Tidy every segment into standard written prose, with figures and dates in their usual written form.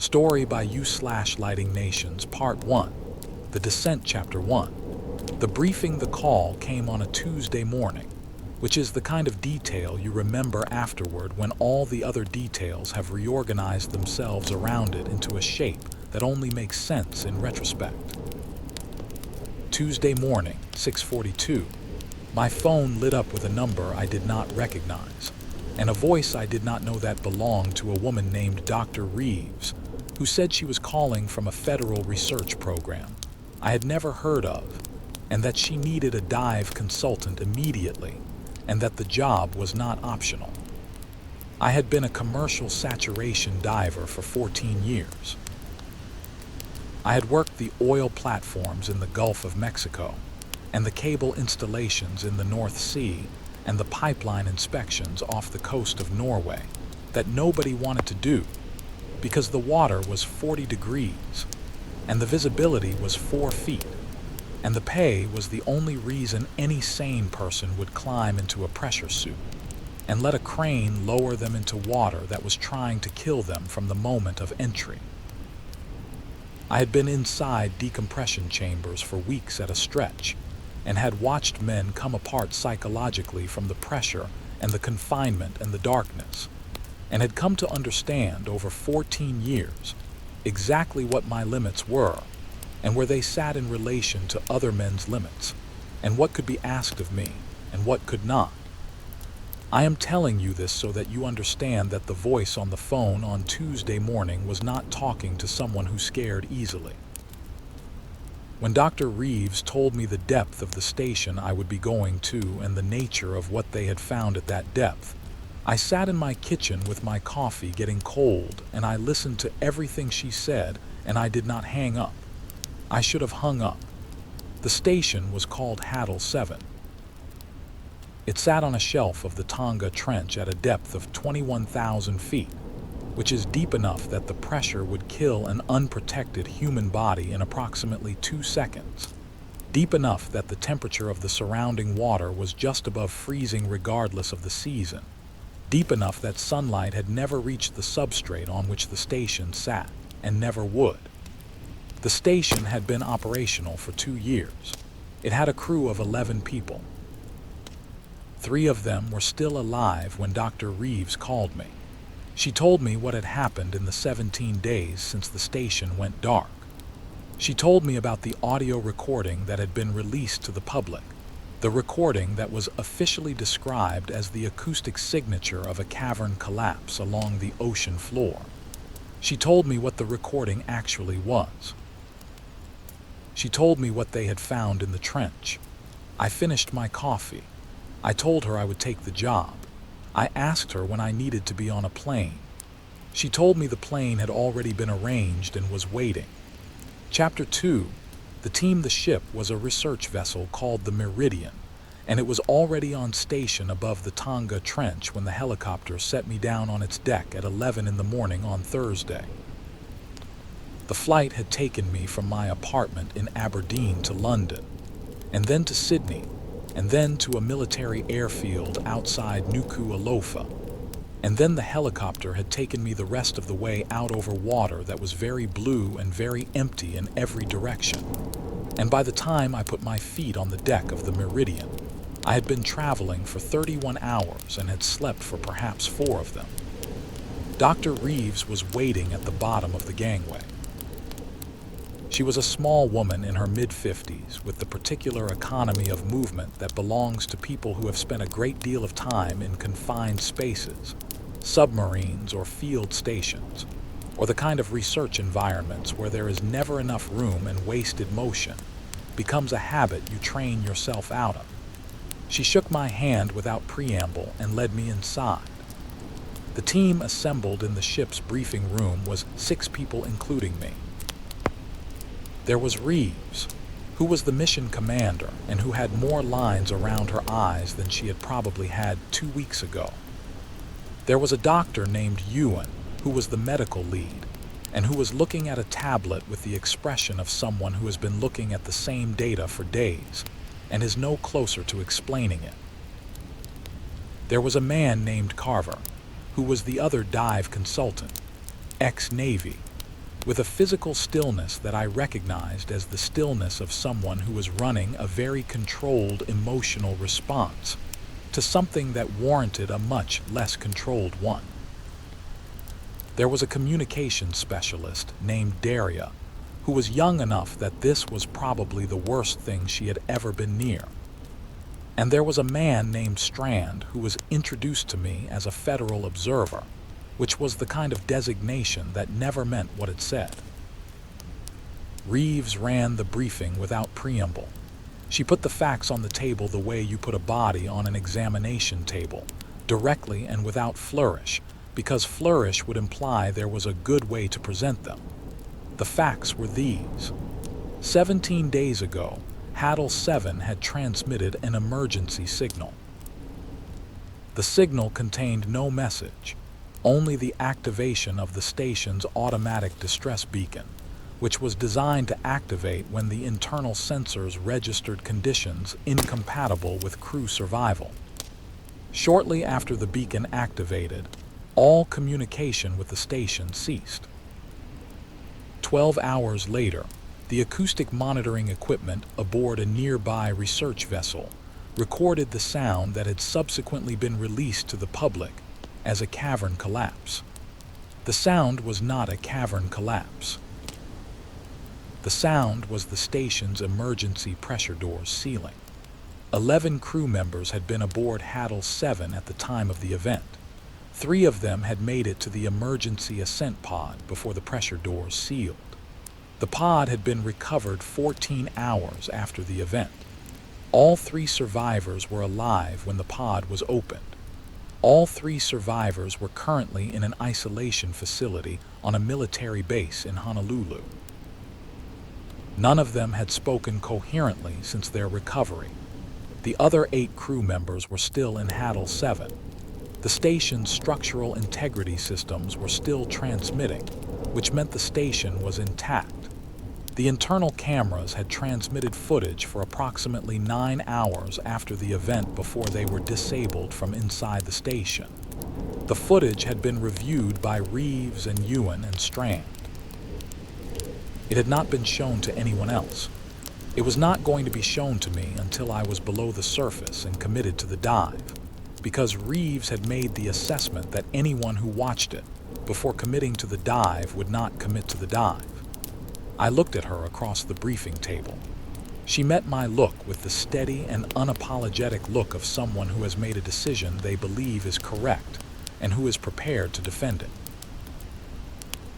Story by U/Lighting Nations, Part 1. The Descent, Chapter 1. The briefing, the call, came on a Tuesday morning, which is the kind of detail you remember afterward when all the other details have reorganized themselves around it into a shape that only makes sense in retrospect. Tuesday morning, 6:42. My phone lit up with a number I did not recognize, and a voice I did not know that belonged to a woman named Dr. Reeves, who said she was calling from a federal research program I had never heard of, and that she needed a dive consultant immediately, and that the job was not optional. I had been a commercial saturation diver for 14 years. I had worked the oil platforms in the Gulf of Mexico, and the cable installations in the North Sea, and the pipeline inspections off the coast of Norway that nobody wanted to do because the water was 40 degrees, and the visibility was 4 feet, and the pay was the only reason any sane person would climb into a pressure suit and let a crane lower them into water that was trying to kill them from the moment of entry. I had been inside decompression chambers for weeks at a stretch, and had watched men come apart psychologically from the pressure and the confinement and the darkness, and had come to understand over 14 years exactly what my limits were, and where they sat in relation to other men's limits, and what could be asked of me, and what could not. I am telling you this so that you understand that the voice on the phone on Tuesday morning was not talking to someone who scared easily. When Dr. Reeves told me the depth of the station I would be going to and the nature of what they had found at that depth, I sat in my kitchen with my coffee getting cold, and I listened to everything she said, and I did not hang up. I should have hung up. The station was called Haddle 7. It sat on a shelf of the Tonga Trench at a depth of 21,000 feet, which is deep enough that the pressure would kill an unprotected human body in approximately 2 seconds, deep enough that the temperature of the surrounding water was just above freezing regardless of the season, deep enough that sunlight had never reached the substrate on which the station sat, and never would. The station had been operational for 2 years. It had a crew of 11 people. 3 of them were still alive when Dr. Reeves called me. She told me what had happened in the 17 days since the station went dark. She told me about the audio recording that had been released to the public, the recording that was officially described as the acoustic signature of a cavern collapse along the ocean floor. She told me what the recording actually was. She told me what they had found in the trench. I finished my coffee. I told her I would take the job. I asked her when I needed to be on a plane. She told me the plane had already been arranged and was waiting. Chapter 2. The ship was a research vessel called the Meridian, and it was already on station above the Tonga Trench when the helicopter set me down on its deck at 11 in the morning on Thursday. The flight had taken me from my apartment in Aberdeen to London, and then to Sydney, and then to a military airfield outside Nuku'alofa, and then the helicopter had taken me the rest of the way out over water that was very blue and very empty in every direction. And by the time I put my feet on the deck of the Meridian, I had been traveling for 31 hours and had slept for perhaps 4 of them. Dr. Reeves was waiting at the bottom of the gangway. She was a small woman in her mid-50s with the particular economy of movement that belongs to people who have spent a great deal of time in confined spaces, submarines or field stations, or the kind of research environments where there is never enough room and wasted motion becomes a habit you train yourself out of. She shook my hand without preamble and led me inside. The team assembled in the ship's briefing room was 6 people including me. There was Reeves, who was the mission commander and who had more lines around her eyes than she had probably had 2 weeks ago. There was a doctor named Ewan, who was the medical lead, and who was looking at a tablet with the expression of someone who has been looking at the same data for days and is no closer to explaining it. There was a man named Carver, who was the other dive consultant, ex-Navy, with a physical stillness that I recognized as the stillness of someone who was running a very controlled emotional response to something that warranted a much less controlled one. There was a communications specialist named Daria, who was young enough that this was probably the worst thing she had ever been near. And there was a man named Strand who was introduced to me as a federal observer, which was the kind of designation that never meant what it said. Reeves ran the briefing without preamble. She put the facts on the table the way you put a body on an examination table, directly and without flourish, because flourish would imply there was a good way to present them. The facts were these. 17 days ago, Haddle 7 had transmitted an emergency signal. The signal contained no message, only the activation of the station's automatic distress beacon, which was designed to activate when the internal sensors registered conditions incompatible with crew survival. Shortly after the beacon activated, all communication with the station ceased. 12 hours later, the acoustic monitoring equipment aboard a nearby research vessel recorded the sound that had subsequently been released to the public as a cavern collapse. The sound was not a cavern collapse. The sound was the station's emergency pressure doors sealing. 11 crew members had been aboard Haddle 7 at the time of the event. 3 of them had made it to the emergency ascent pod before the pressure doors sealed. The pod had been recovered 14 hours after the event. All 3 survivors were alive when the pod was opened. All 3 survivors were currently in an isolation facility on a military base in Honolulu. None of them had spoken coherently since their recovery. The other 8 crew members were still in Haddle 7. The station's structural integrity systems were still transmitting, which meant the station was intact. The internal cameras had transmitted footage for approximately 9 hours after the event before they were disabled from inside the station. The footage had been reviewed by Reeves and Ewan and Strand. It had not been shown to anyone else. It was not going to be shown to me until I was below the surface and committed to the dive, because Reeves had made the assessment that anyone who watched it before committing to the dive would not commit to the dive. I looked at her across the briefing table. She met my look with the steady and unapologetic look of someone who has made a decision they believe is correct and who is prepared to defend it.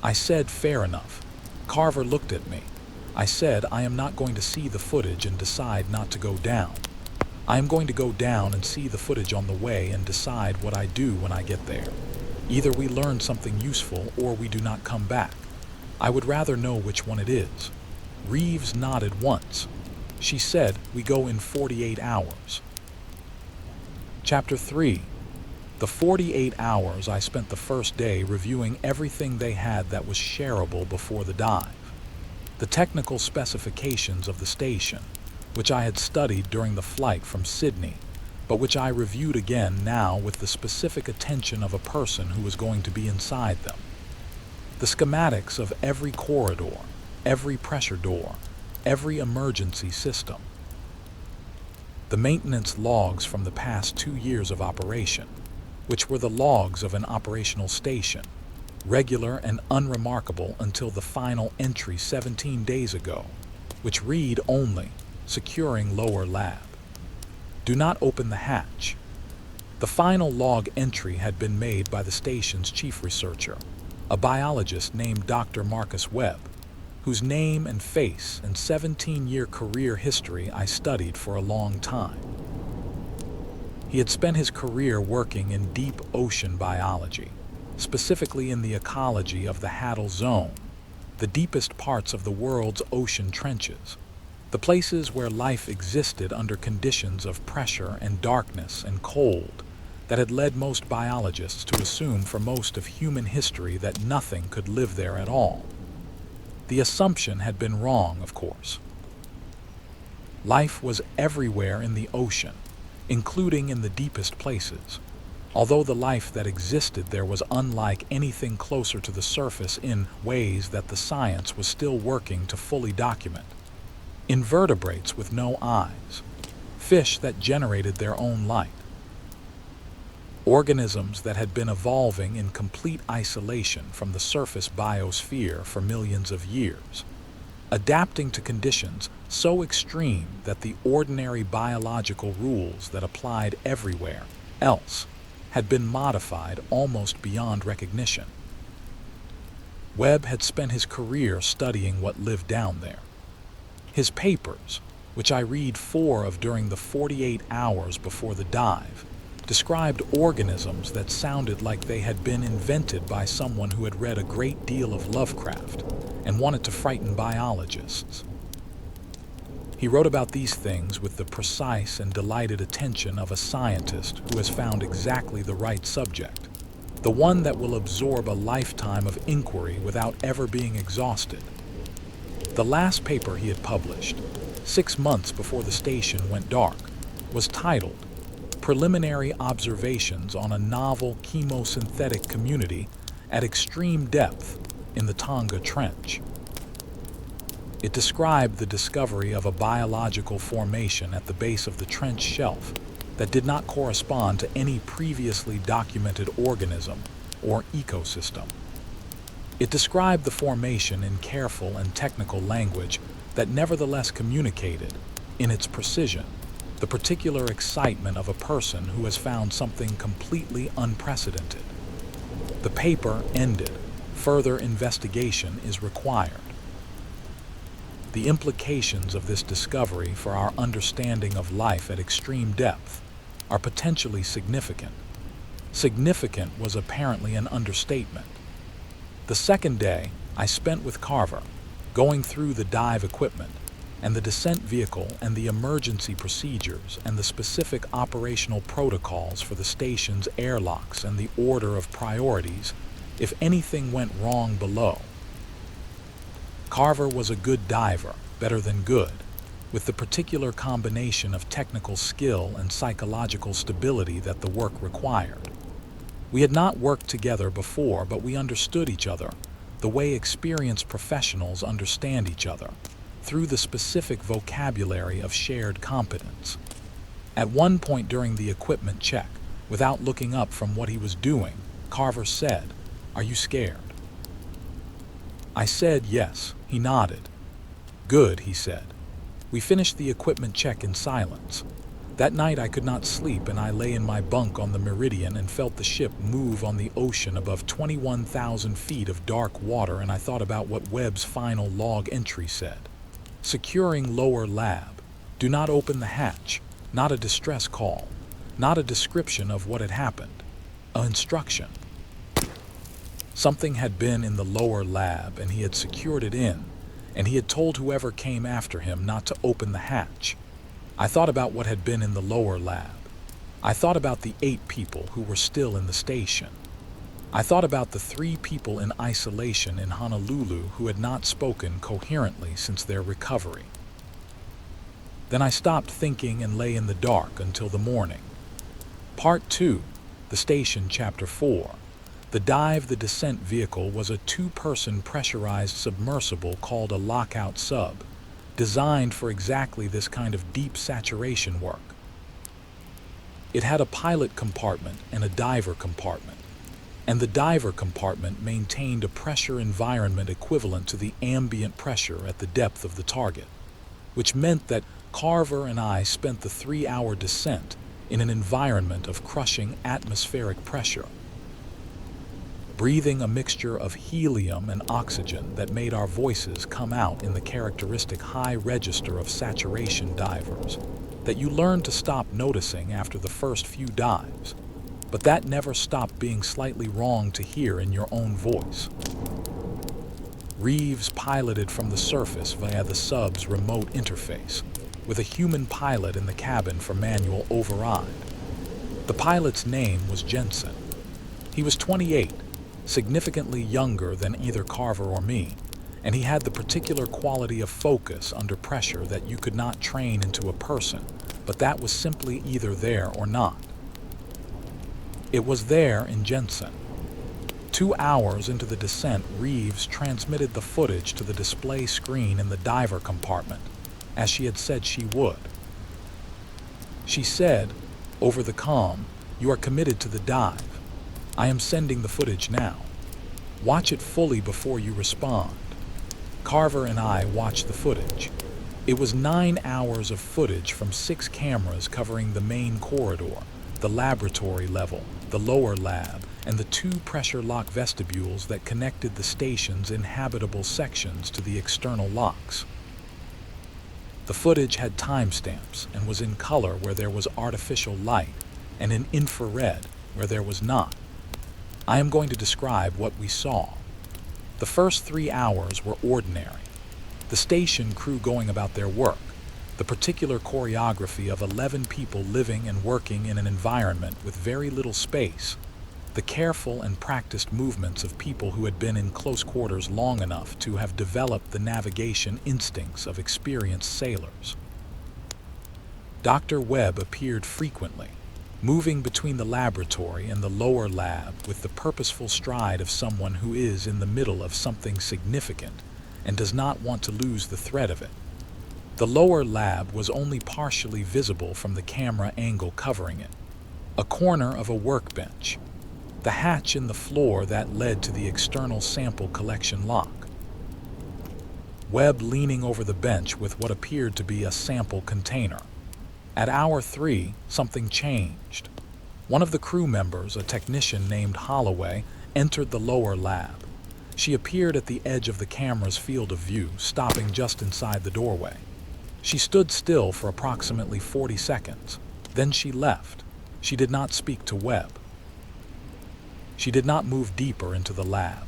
I said, "Fair enough." Carver looked at me. I said, "I am not going to see the footage and decide not to go down. I am going to go down and see the footage on the way and decide what I do when I get there. Either we learn something useful or we do not come back. I would rather know which one it is." Reeves nodded once. She said, "We go in 48 hours. Chapter 3. The 48 hours I spent the first day reviewing everything they had that was shareable before the dive. The technical specifications of the station, which I had studied during the flight from Sydney, but which I reviewed again now with the specific attention of a person who was going to be inside them. The schematics of every corridor, every pressure door, every emergency system. The maintenance logs from the past 2 years of operation, which were the logs of an operational station, regular and unremarkable until the final entry 17 days ago, which read only, "Securing lower lab. Do not open the hatch." The final log entry had been made by the station's chief researcher, a biologist named Dr. Marcus Webb, whose name and face and 17-year career history I studied for a long time. He had spent his career working in deep ocean biology, specifically in the ecology of the Haddle Zone, the deepest parts of the world's ocean trenches, the places where life existed under conditions of pressure and darkness and cold that had led most biologists to assume for most of human history that nothing could live there at all. The assumption had been wrong, of course. Life was everywhere in the ocean, including in the deepest places. although the life that existed there was unlike anything closer to the surface in ways that the science was still working to fully document. Invertebrates with no eyes, fish that generated their own light, organisms that had been evolving in complete isolation from the surface biosphere for millions of years, adapting to conditions so extreme that the ordinary biological rules that applied everywhere else had been modified almost beyond recognition. Webb had spent his career studying what lived down there. His papers, which I read 4 of during the 48 hours before the dive, described organisms that sounded like they had been invented by someone who had read a great deal of Lovecraft and wanted to frighten biologists. He wrote about these things with the precise and delighted attention of a scientist who has found exactly the right subject, the one that will absorb a lifetime of inquiry without ever being exhausted. The last paper he had published, 6 months before the station went dark, was titled Preliminary Observations on a Novel Chemosynthetic Community at Extreme Depth in the Tonga Trench. It described the discovery of a biological formation at the base of the trench shelf that did not correspond to any previously documented organism or ecosystem. It described the formation in careful and technical language that nevertheless communicated, in its precision, the particular excitement of a person who has found something completely unprecedented. The paper ended. Further investigation is required. The implications of this discovery for our understanding of life at extreme depth are potentially significant. Significant was apparently an understatement. The second day I spent with Carver, going through the dive equipment and the descent vehicle and the emergency procedures and the specific operational protocols for the station's airlocks and the order of priorities if anything went wrong below. Carver was a good diver, better than good, with the particular combination of technical skill and psychological stability that the work required. We had not worked together before, but we understood each other, the way experienced professionals understand each other, through the specific vocabulary of shared competence. At one point during the equipment check, without looking up from what he was doing, Carver said, "Are you scared?" I said yes. He nodded. "Good," he said. We finished the equipment check in silence. That night I could not sleep, and I lay in my bunk on the Meridian and felt the ship move on the ocean above 21,000 feet of dark water, and I thought about what Webb's final log entry said. Securing lower lab. Do not open the hatch. Not a distress call. Not a description of what had happened. An instruction. Something had been in the lower lab, and he had secured it in, and he had told whoever came after him not to open the hatch. I thought about what had been in the lower lab. I thought about the 8 people who were still in the station. I thought about the 3 people in isolation in Honolulu who had not spoken coherently since their recovery. Then I stopped thinking and lay in the dark until the morning. Part 2, the station, Chapter 4. The dive, the descent vehicle was a 2-person pressurized submersible called a lockout sub, designed for exactly this kind of deep saturation work. It had a pilot compartment and a diver compartment, and the diver compartment maintained a pressure environment equivalent to the ambient pressure at the depth of the target, which meant that Carver and I spent the 3-hour descent in an environment of crushing atmospheric pressure, breathing a mixture of helium and oxygen that made our voices come out in the characteristic high register of saturation divers that you learn to stop noticing after the first few dives, but that never stopped being slightly wrong to hear in your own voice. Reeves piloted from the surface via the sub's remote interface, with a human pilot in the cabin for manual override. The pilot's name was Jensen. He was 28, significantly younger than either Carver or me, and he had the particular quality of focus under pressure that you could not train into a person, but that was simply either there or not. It was there in Jensen. 2 hours into the descent, Reeves transmitted the footage to the display screen in the diver compartment, as she had said she would. She said, over the comm, "You are committed to the dive. I am sending the footage now. Watch it fully before you respond." Carver and I watched the footage. It was 9 hours of footage from 6 cameras covering the main corridor, the laboratory level, the lower lab, and the 2 pressure lock vestibules that connected the station's inhabitable sections to the external locks. The footage had timestamps and was in color where there was artificial light and in infrared where there was not. I am going to describe what we saw. The first 3 hours were ordinary. The station crew going about their work, the particular choreography of 11 people living and working in an environment with very little space, the careful and practiced movements of people who had been in close quarters long enough to have developed the navigation instincts of experienced sailors. Dr. Webb appeared frequently, moving between the laboratory and the lower lab with the purposeful stride of someone who is in the middle of something significant and does not want to lose the thread of it. The lower lab was only partially visible from the camera angle covering it. A corner of a workbench, the hatch in the floor that led to the external sample collection lock. Webb leaning over the bench with what appeared to be a sample container. At hour 3, something changed. One of the crew members, a technician named Holloway, entered the lower lab. She appeared at the edge of the camera's field of view, stopping just inside the doorway. She stood still for approximately 40 seconds. Then she left. She did not speak to Webb. She did not move deeper into the lab.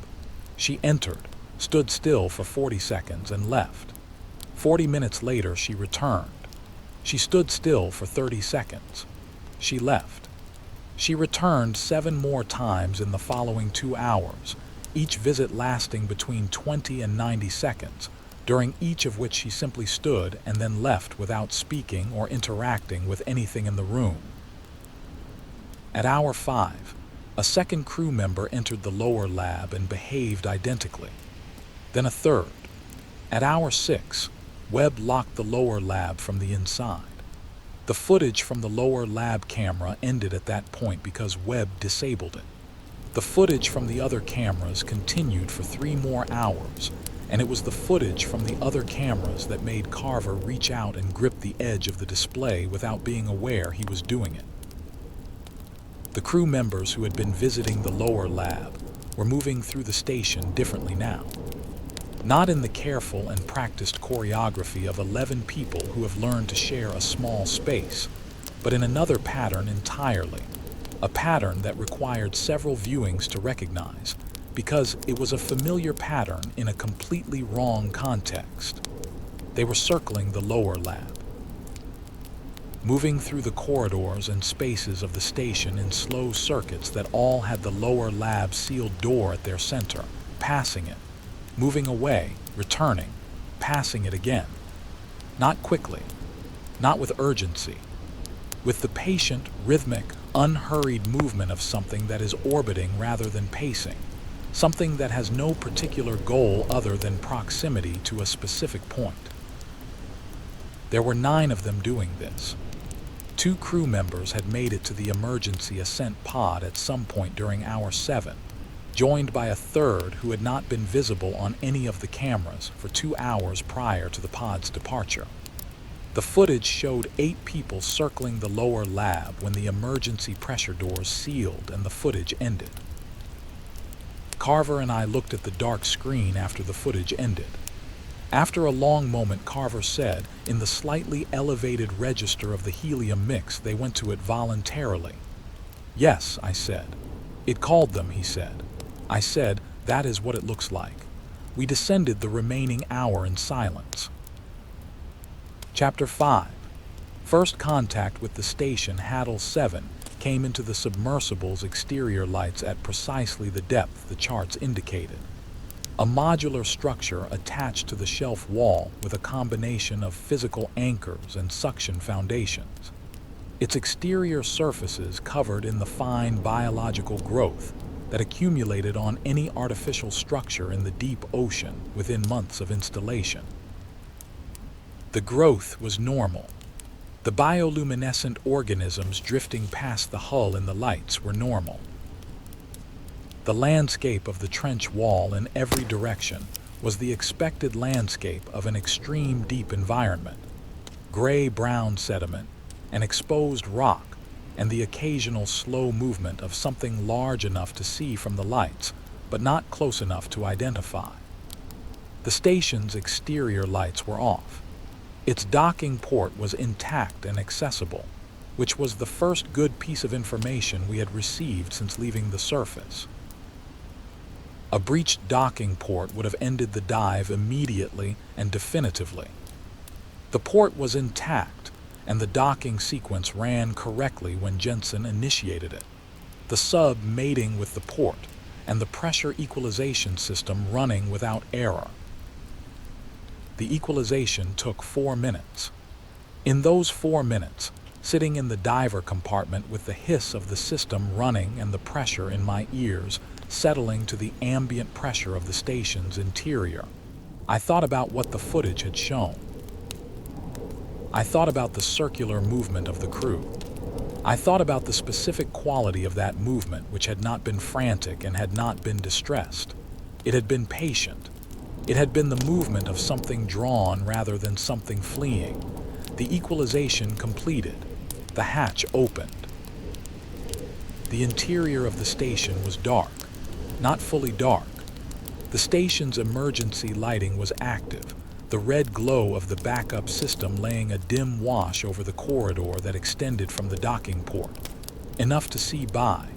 She entered, stood still for 40 seconds, and left. 40 minutes later, she returned. She stood still for 30 seconds. She left. She returned 7 more times in the following 2 hours, each visit lasting between 20 and 90 seconds, during each of which she simply stood and then left without speaking or interacting with anything in the room. At hour 5, a second crew member entered the lower lab and behaved identically. Then a third. At hour 6, Webb locked the lower lab from the inside. The footage from the lower lab camera ended at that point because Webb disabled it. The footage from the other cameras continued for 3 more hours, and it was the footage from the other cameras that made Carver reach out and grip the edge of the display without being aware he was doing it. The crew members who had been visiting the lower lab were moving through the station differently now. Not in the careful and practiced choreography of 11 people who have learned to share a small space, but in another pattern entirely, a pattern that required several viewings to recognize, because it was a familiar pattern in a completely wrong context. They were circling the lower lab, moving through the corridors and spaces of the station in slow circuits that all had the lower lab sealed door at their center, passing it, moving away, returning, passing it again. Not quickly, not with urgency, with the patient, rhythmic, unhurried movement of something that is orbiting rather than pacing, something that has no particular goal other than proximity to a specific point. There were 9 of them doing this. 2 crew members had made it to the emergency ascent pod at some point during hour 7, joined by a third who had not been visible on any of the cameras for 2 hours prior to the pod's departure. The footage showed 8 people circling the lower lab when the emergency pressure doors sealed and the footage ended. Carver and I looked at the dark screen after the footage ended. After a long moment, Carver said, in the slightly elevated register of the helium mix, they went to it voluntarily. Yes, I said. It called them, he said. I said, that is what it looks like. We descended the remaining hour in silence. Chapter 5. First contact with the station Haddle 7 came into the submersible's exterior lights at precisely the depth the charts indicated. A modular structure attached to the shelf wall with a combination of physical anchors and suction foundations. its exterior surfaces covered in the fine biological growth that accumulated on any artificial structure in the deep ocean within months of installation. The growth was normal. The bioluminescent organisms drifting past the hull in the lights were normal. The landscape of the trench wall in every direction was the expected landscape of an extreme deep environment. Gray-brown sediment, an exposed rock, and the occasional slow movement of something large enough to see from the lights, but not close enough to identify. The station's exterior lights were off. Its docking port was intact and accessible, which was the first good piece of information we had received since leaving the surface. A breached docking port would have ended the dive immediately and definitively. The port was intact, and the docking sequence ran correctly when Jensen initiated it. The sub mating with the port, and the pressure equalization system running without error. The equalization took 4 minutes. In those 4 minutes, sitting in the diver compartment with the hiss of the system running and the pressure in my ears settling to the ambient pressure of the station's interior, I thought about what the footage had shown. I thought about the circular movement of the crew. I thought about the specific quality of that movement, which had not been frantic and had not been distressed. It had been patient. It had been the movement of something drawn rather than something fleeing. The equalization completed. The hatch opened. The interior of the station was dark, not fully dark. The station's emergency lighting was active, the red glow of the backup system laying a dim wash over the corridor that extended from the docking port. Enough to see by,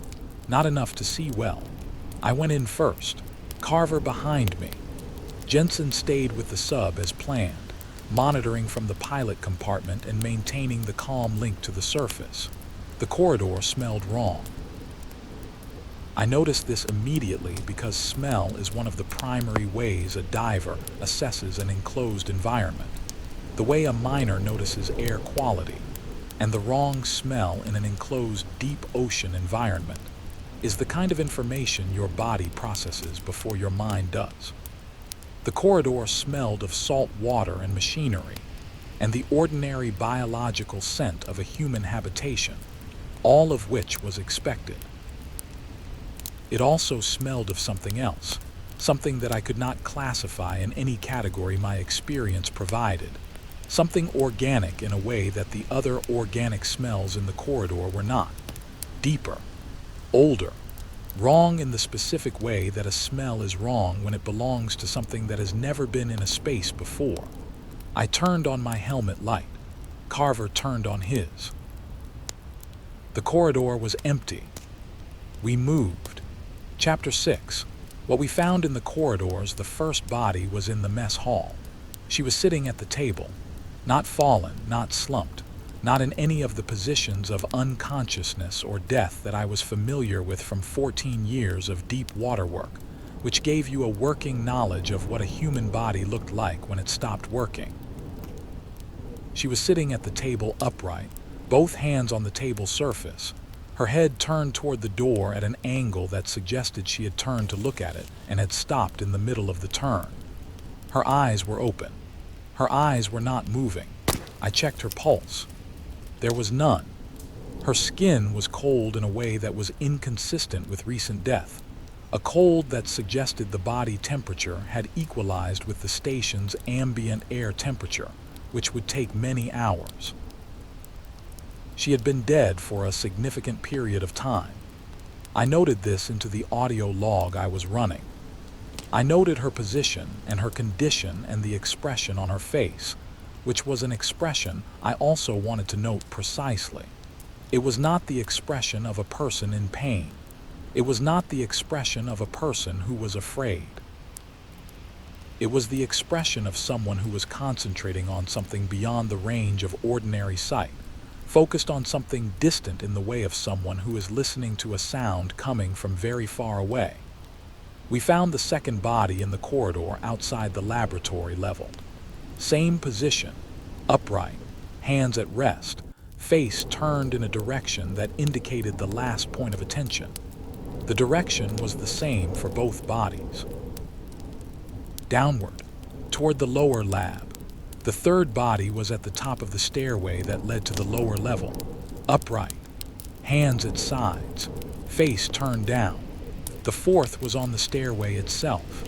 not enough to see well. I went in first, Carver behind me. Jensen stayed with the sub as planned, monitoring from the pilot compartment and maintaining the calm link to the surface. The corridor smelled wrong. I noticed this immediately because smell is one of the primary ways a diver assesses an enclosed environment. The way a miner notices air quality, and the wrong smell in an enclosed deep ocean environment, is the kind of information your body processes before your mind does. The corridor smelled of salt water and machinery, and the ordinary biological scent of a human habitation, all of which was expected. It also smelled of something else, something that I could not classify in any category my experience provided, something organic in a way that the other organic smells in the corridor were not. Deeper, older, wrong in the specific way that a smell is wrong when it belongs to something that has never been in a space before. I turned on my helmet light. Carver turned on his. The corridor was empty. We moved. Chapter 6. What we found in the corridors, the first body was in the mess hall. She was sitting at the table, not fallen, not slumped, not in any of the positions of unconsciousness or death that I was familiar with from 14 years of deep water work, which gave you a working knowledge of what a human body looked like when it stopped working. She was sitting at the table upright, both hands on the table surface, her head turned toward the door at an angle that suggested she had turned to look at it and had stopped in the middle of the turn. Her eyes were open. Her eyes were not moving. I checked her pulse. There was none. Her skin was cold in a way that was inconsistent with recent death, a cold that suggested the body temperature had equalized with the station's ambient air temperature, which would take many hours. She had been dead for a significant period of time. I noted this into the audio log I was running. I noted her position and her condition and the expression on her face, which was an expression I also wanted to note precisely. It was not the expression of a person in pain. It was not the expression of a person who was afraid. It was the expression of someone who was concentrating on something beyond the range of ordinary sight, focused on something distant in the way of someone who is listening to a sound coming from very far away. We found the second body in the corridor outside the laboratory level. Same position, upright, hands at rest, face turned in a direction that indicated the last point of attention. The direction was the same for both bodies. Downward, toward the lower lab. The third body was at the top of the stairway that led to the lower level. Upright, hands at sides, face turned down. The fourth was on the stairway itself.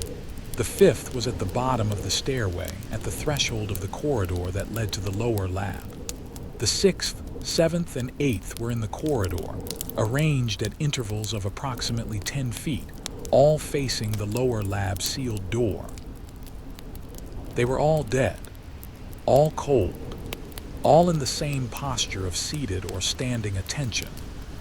The fifth was at the bottom of the stairway, at the threshold of the corridor that led to the lower lab. The sixth, seventh, and eighth were in the corridor, arranged at intervals of approximately 10 feet, all facing the lower lab sealed door. They were all dead, all cold, all in the same posture of seated or standing attention,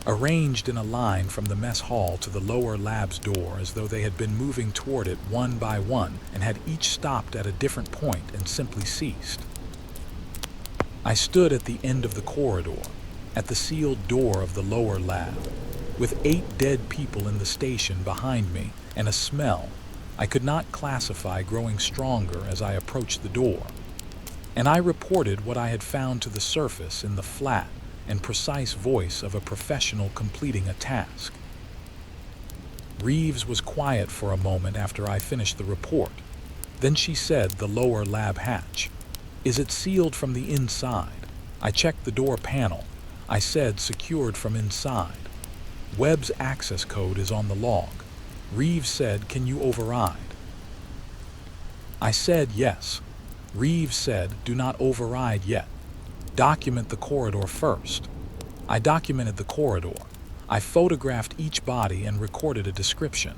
arranged in a line from the mess hall to the lower lab's door as though they had been moving toward it one by one and had each stopped at a different point and simply ceased. I stood at the end of the corridor, at the sealed door of the lower lab, with 8 dead people in the station behind me and a smell I could not classify growing stronger as I approached the door. And I reported what I had found to the surface in the flat and precise voice of a professional completing a task. Reeves was quiet for a moment after I finished the report. Then she said, "The lower lab hatch. Is it sealed from the inside?" I checked the door panel. I said, "Secured from inside. Webb's access code is on the log." Reeves said, "Can you override?" I said, "Yes." Reeves said, "Do not override yet. Document the corridor first." I documented the corridor. I photographed each body and recorded a description.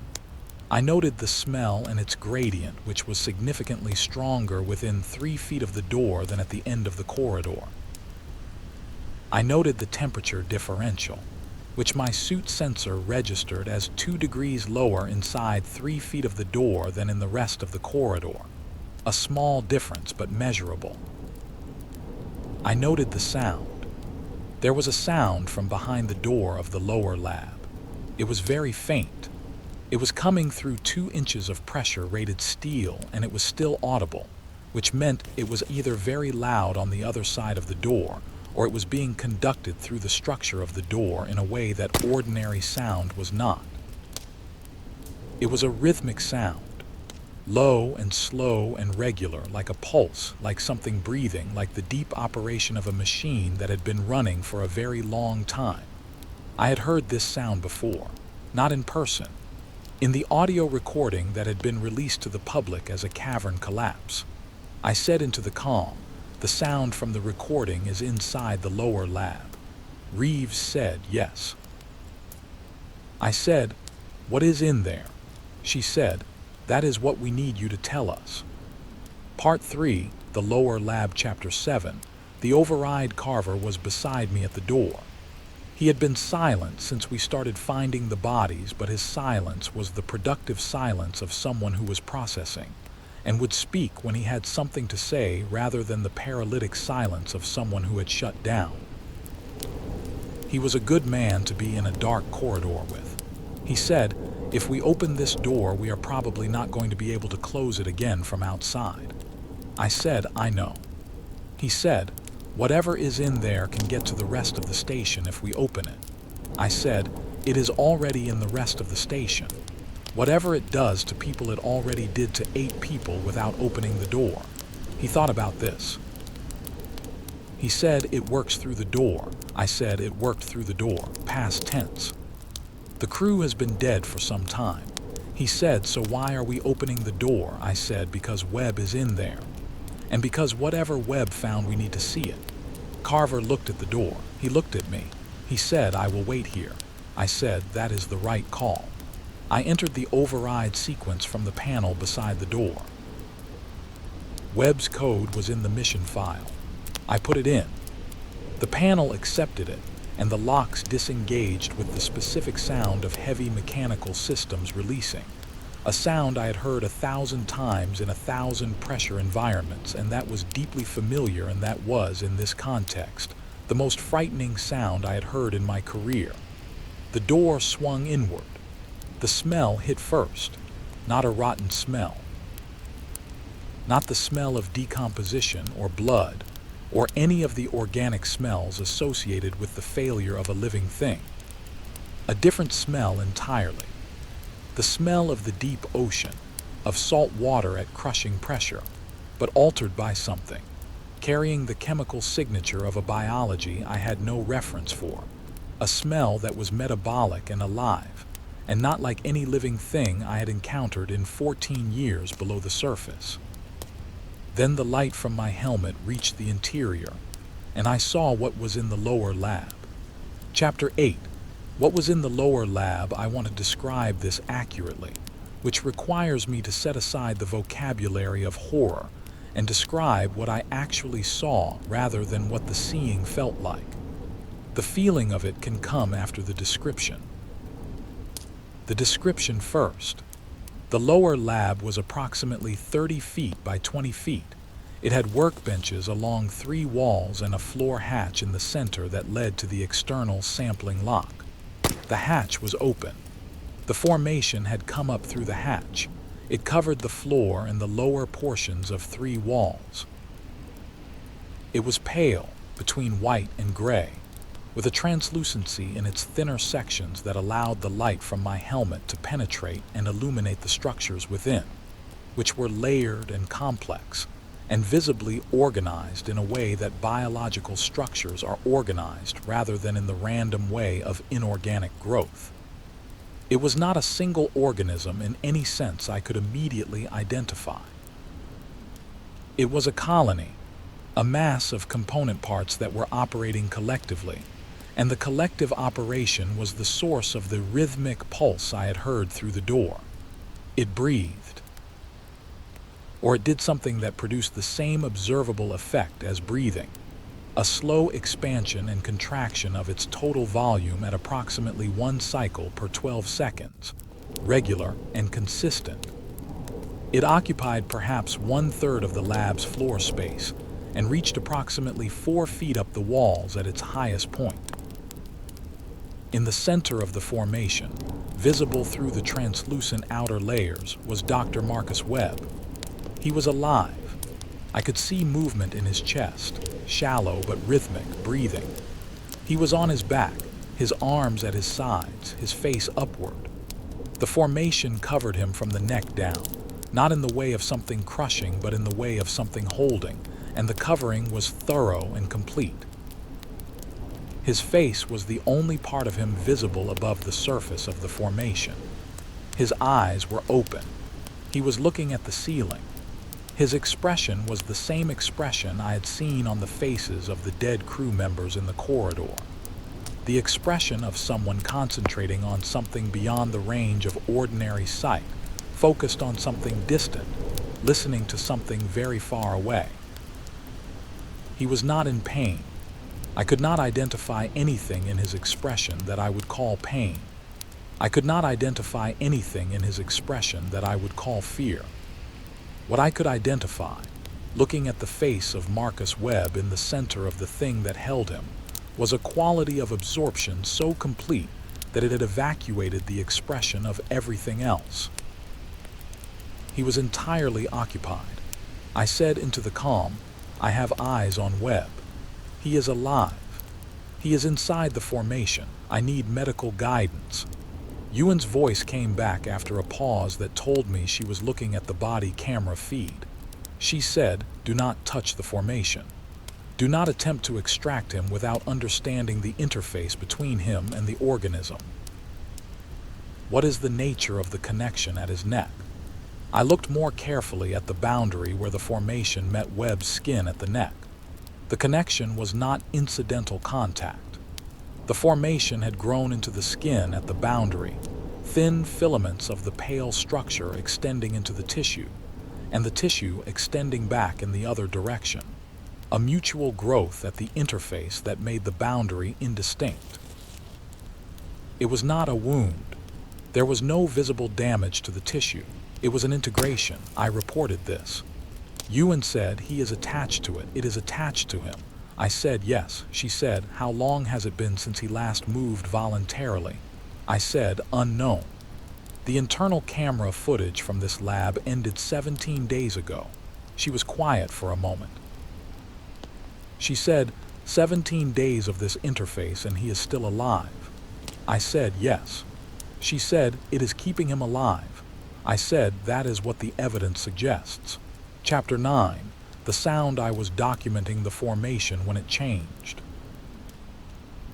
I noted the smell and its gradient, which was significantly stronger within 3 feet of the door than at the end of the corridor. I noted the temperature differential, which my suit sensor registered as 2 degrees lower inside 3 feet of the door than in the rest of the corridor. A small difference, but measurable. I noted the sound. There was a sound from behind the door of the lower lab. It was very faint. It was coming through 2 inches of pressure-rated steel, and it was still audible, which meant it was either very loud on the other side of the door, or it was being conducted through the structure of the door in a way that ordinary sound was not. It was a rhythmic sound, low and slow and regular, like a pulse, like something breathing, like the deep operation of a machine that had been running for a very long time. I had heard this sound before, not in person, in the audio recording that had been released to the public as a cavern collapse. I said into the comm, "The sound from the recording is inside the lower lab." Reeves said, "Yes." I said, "What is in there?" She said, "That is what we need you to tell us." Part 3, the lower lab, Chapter 7, the override Carver was beside me at the door. He had been silent since we started finding the bodies, but his silence was the productive silence of someone who was processing, and would speak when he had something to say rather than the paralytic silence of someone who had shut down. He was a good man to be in a dark corridor with. He said, "If we open this door, we are probably not going to be able to close it again from outside." I said, "I know." He said, "Whatever is in there can get to the rest of the station if we open it." I said, "It is already in the rest of the station. Whatever it does to people, it already did to 8 people without opening the door." He thought about this. He said, "It works through the door." I said, "It worked through the door, past tense. The crew has been dead for some time." He said, "So why are we opening the door?" I said, "Because Webb is in there. And because whatever Webb found, we need to see it." Carver looked at the door. He looked at me. He said, "I will wait here." I said, "That is the right call." I entered the override sequence from the panel beside the door. Webb's code was in the mission file. I put it in. The panel accepted it, and the locks disengaged with the specific sound of heavy mechanical systems releasing. A sound I had heard 1,000 times in 1,000 pressure environments, and that was deeply familiar, and that was, in this context, the most frightening sound I had heard in my career. The door swung inward. The smell hit first, not a rotten smell. Not the smell of decomposition or blood or any of the organic smells associated with the failure of a living thing. A different smell entirely. The smell of the deep ocean, of salt water at crushing pressure, but altered by something, carrying the chemical signature of a biology I had no reference for. A smell that was metabolic and alive, and not like any living thing I had encountered in 14 years below the surface. Then the light from my helmet reached the interior, and I saw what was in the lower lab. Chapter 8. What was in the lower lab? I want to describe this accurately, which requires me to set aside the vocabulary of horror and describe what I actually saw rather than what the seeing felt like. The feeling of it can come after the description. The description first. The lower lab was approximately 30 feet by 20 feet. It had workbenches along 3 walls and a floor hatch in the center that led to the external sampling lock. The hatch was open. The formation had come up through the hatch. It covered the floor and the lower portions of 3 walls. It was pale, between white and gray, with a translucency in its thinner sections that allowed the light from my helmet to penetrate and illuminate the structures within, which were layered and complex, and visibly organized in a way that biological structures are organized rather than in the random way of inorganic growth. It was not a single organism in any sense I could immediately identify. It was a colony, a mass of component parts that were operating collectively, and the collective operation was the source of the rhythmic pulse I had heard through the door. It breathed. Or it did something that produced the same observable effect as breathing, a slow expansion and contraction of its total volume at approximately 1 cycle per 12 seconds, regular and consistent. It occupied perhaps 1/3 of the lab's floor space and reached approximately 4 feet up the walls at its highest point. In the center of the formation, visible through the translucent outer layers, was Dr. Marcus Webb. He was alive. I could see movement in his chest, shallow but rhythmic breathing. He was on his back, his arms at his sides, his face upward. The formation covered him from the neck down, not in the way of something crushing but in the way of something holding, and the covering was thorough and complete. His face was the only part of him visible above the surface of the formation. His eyes were open. He was looking at the ceiling. His expression was the same expression I had seen on the faces of the dead crew members in the corridor. The expression of someone concentrating on something beyond the range of ordinary sight, focused on something distant, listening to something very far away. He was not in pain. I could not identify anything in his expression that I would call pain. I could not identify anything in his expression that I would call fear. What I could identify, looking at the face of Marcus Webb in the center of the thing that held him, was a quality of absorption so complete that it had evacuated the expression of everything else. He was entirely occupied. I said into the calm, "I have eyes on Webb. He is alive. He is inside the formation. I need medical guidance." Ewan's voice came back after a pause that told me she was looking at the body camera feed. She said, "Do not touch the formation. Do not attempt to extract him without understanding the interface between him and the organism. What is the nature of the connection at his neck?" I looked more carefully at the boundary where the formation met Webb's skin at the neck. The connection was not incidental contact. The formation had grown into the skin at the boundary, thin filaments of the pale structure extending into the tissue, and the tissue extending back in the other direction. A mutual growth at the interface that made the boundary indistinct. It was not a wound. There was no visible damage to the tissue. It was an integration. I reported this. Ewan said, "He is attached to it. It is attached to him." I said, "Yes." She said, "How long has it been since he last moved voluntarily?" I said, "Unknown." The internal camera footage from this lab ended 17 days ago. She was quiet for a moment. She said, 17 days of this interface and he is still alive. I said, yes. She said, it is keeping him alive. I said, that is what the evidence suggests. Chapter 9. The sound I was documenting the formation when it changed.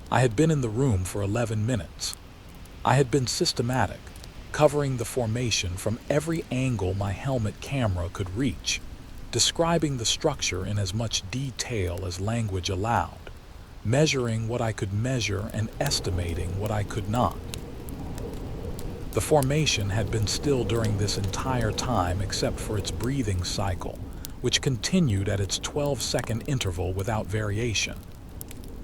I had been in the room for 11 minutes. I had been systematic, covering the formation from every angle my helmet camera could reach, describing the structure in as much detail as language allowed, measuring what I could measure and estimating what I could not. The formation had been still during this entire time except for its breathing cycle, which continued at its 12-second interval without variation.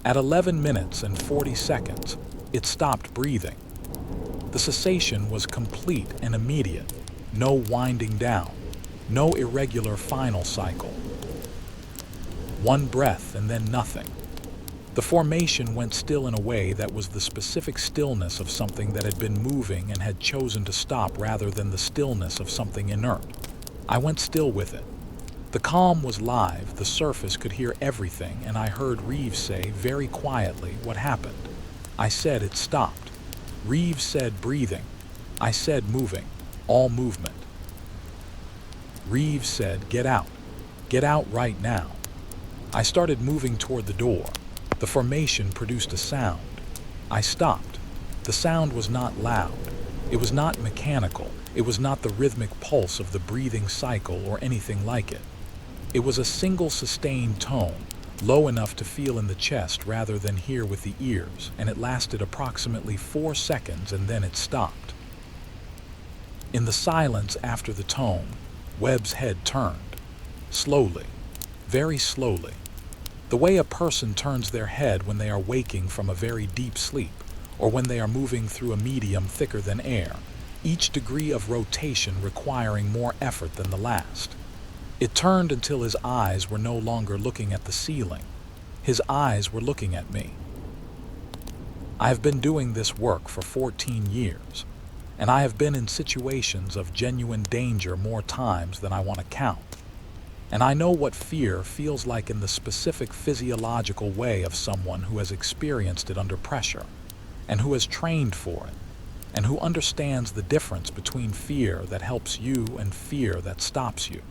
At 11 minutes and 40 seconds, it stopped breathing. The cessation was complete and immediate, no winding down, no irregular final cycle. One breath and then nothing. The formation went still in a way that was the specific stillness of something that had been moving and had chosen to stop rather than the stillness of something inert. I went still with it. The calm was live, the surface could hear everything, and I heard Reeves say very quietly what happened. I said it stopped. Reeves said breathing. I said moving, all movement. Reeves said get out right now. I started moving toward the door. The formation produced a sound. I stopped. The sound was not loud. It was not mechanical. It was not the rhythmic pulse of the breathing cycle or anything like it. It was a single sustained tone, low enough to feel in the chest rather than hear with the ears, and it lasted approximately 4 seconds and then it stopped. In the silence after the tone, Webb's head turned. Slowly. Very slowly. The way a person turns their head when they are waking from a very deep sleep, or when they are moving through a medium thicker than air, each degree of rotation requiring more effort than the last. It turned until his eyes were no longer looking at the ceiling. His eyes were looking at me. I have been doing this work for 14 years, and I have been in situations of genuine danger more times than I want to count. And I know what fear feels like in the specific physiological way of someone who has experienced it under pressure, and who has trained for it, and who understands the difference between fear that helps you and fear that stops you.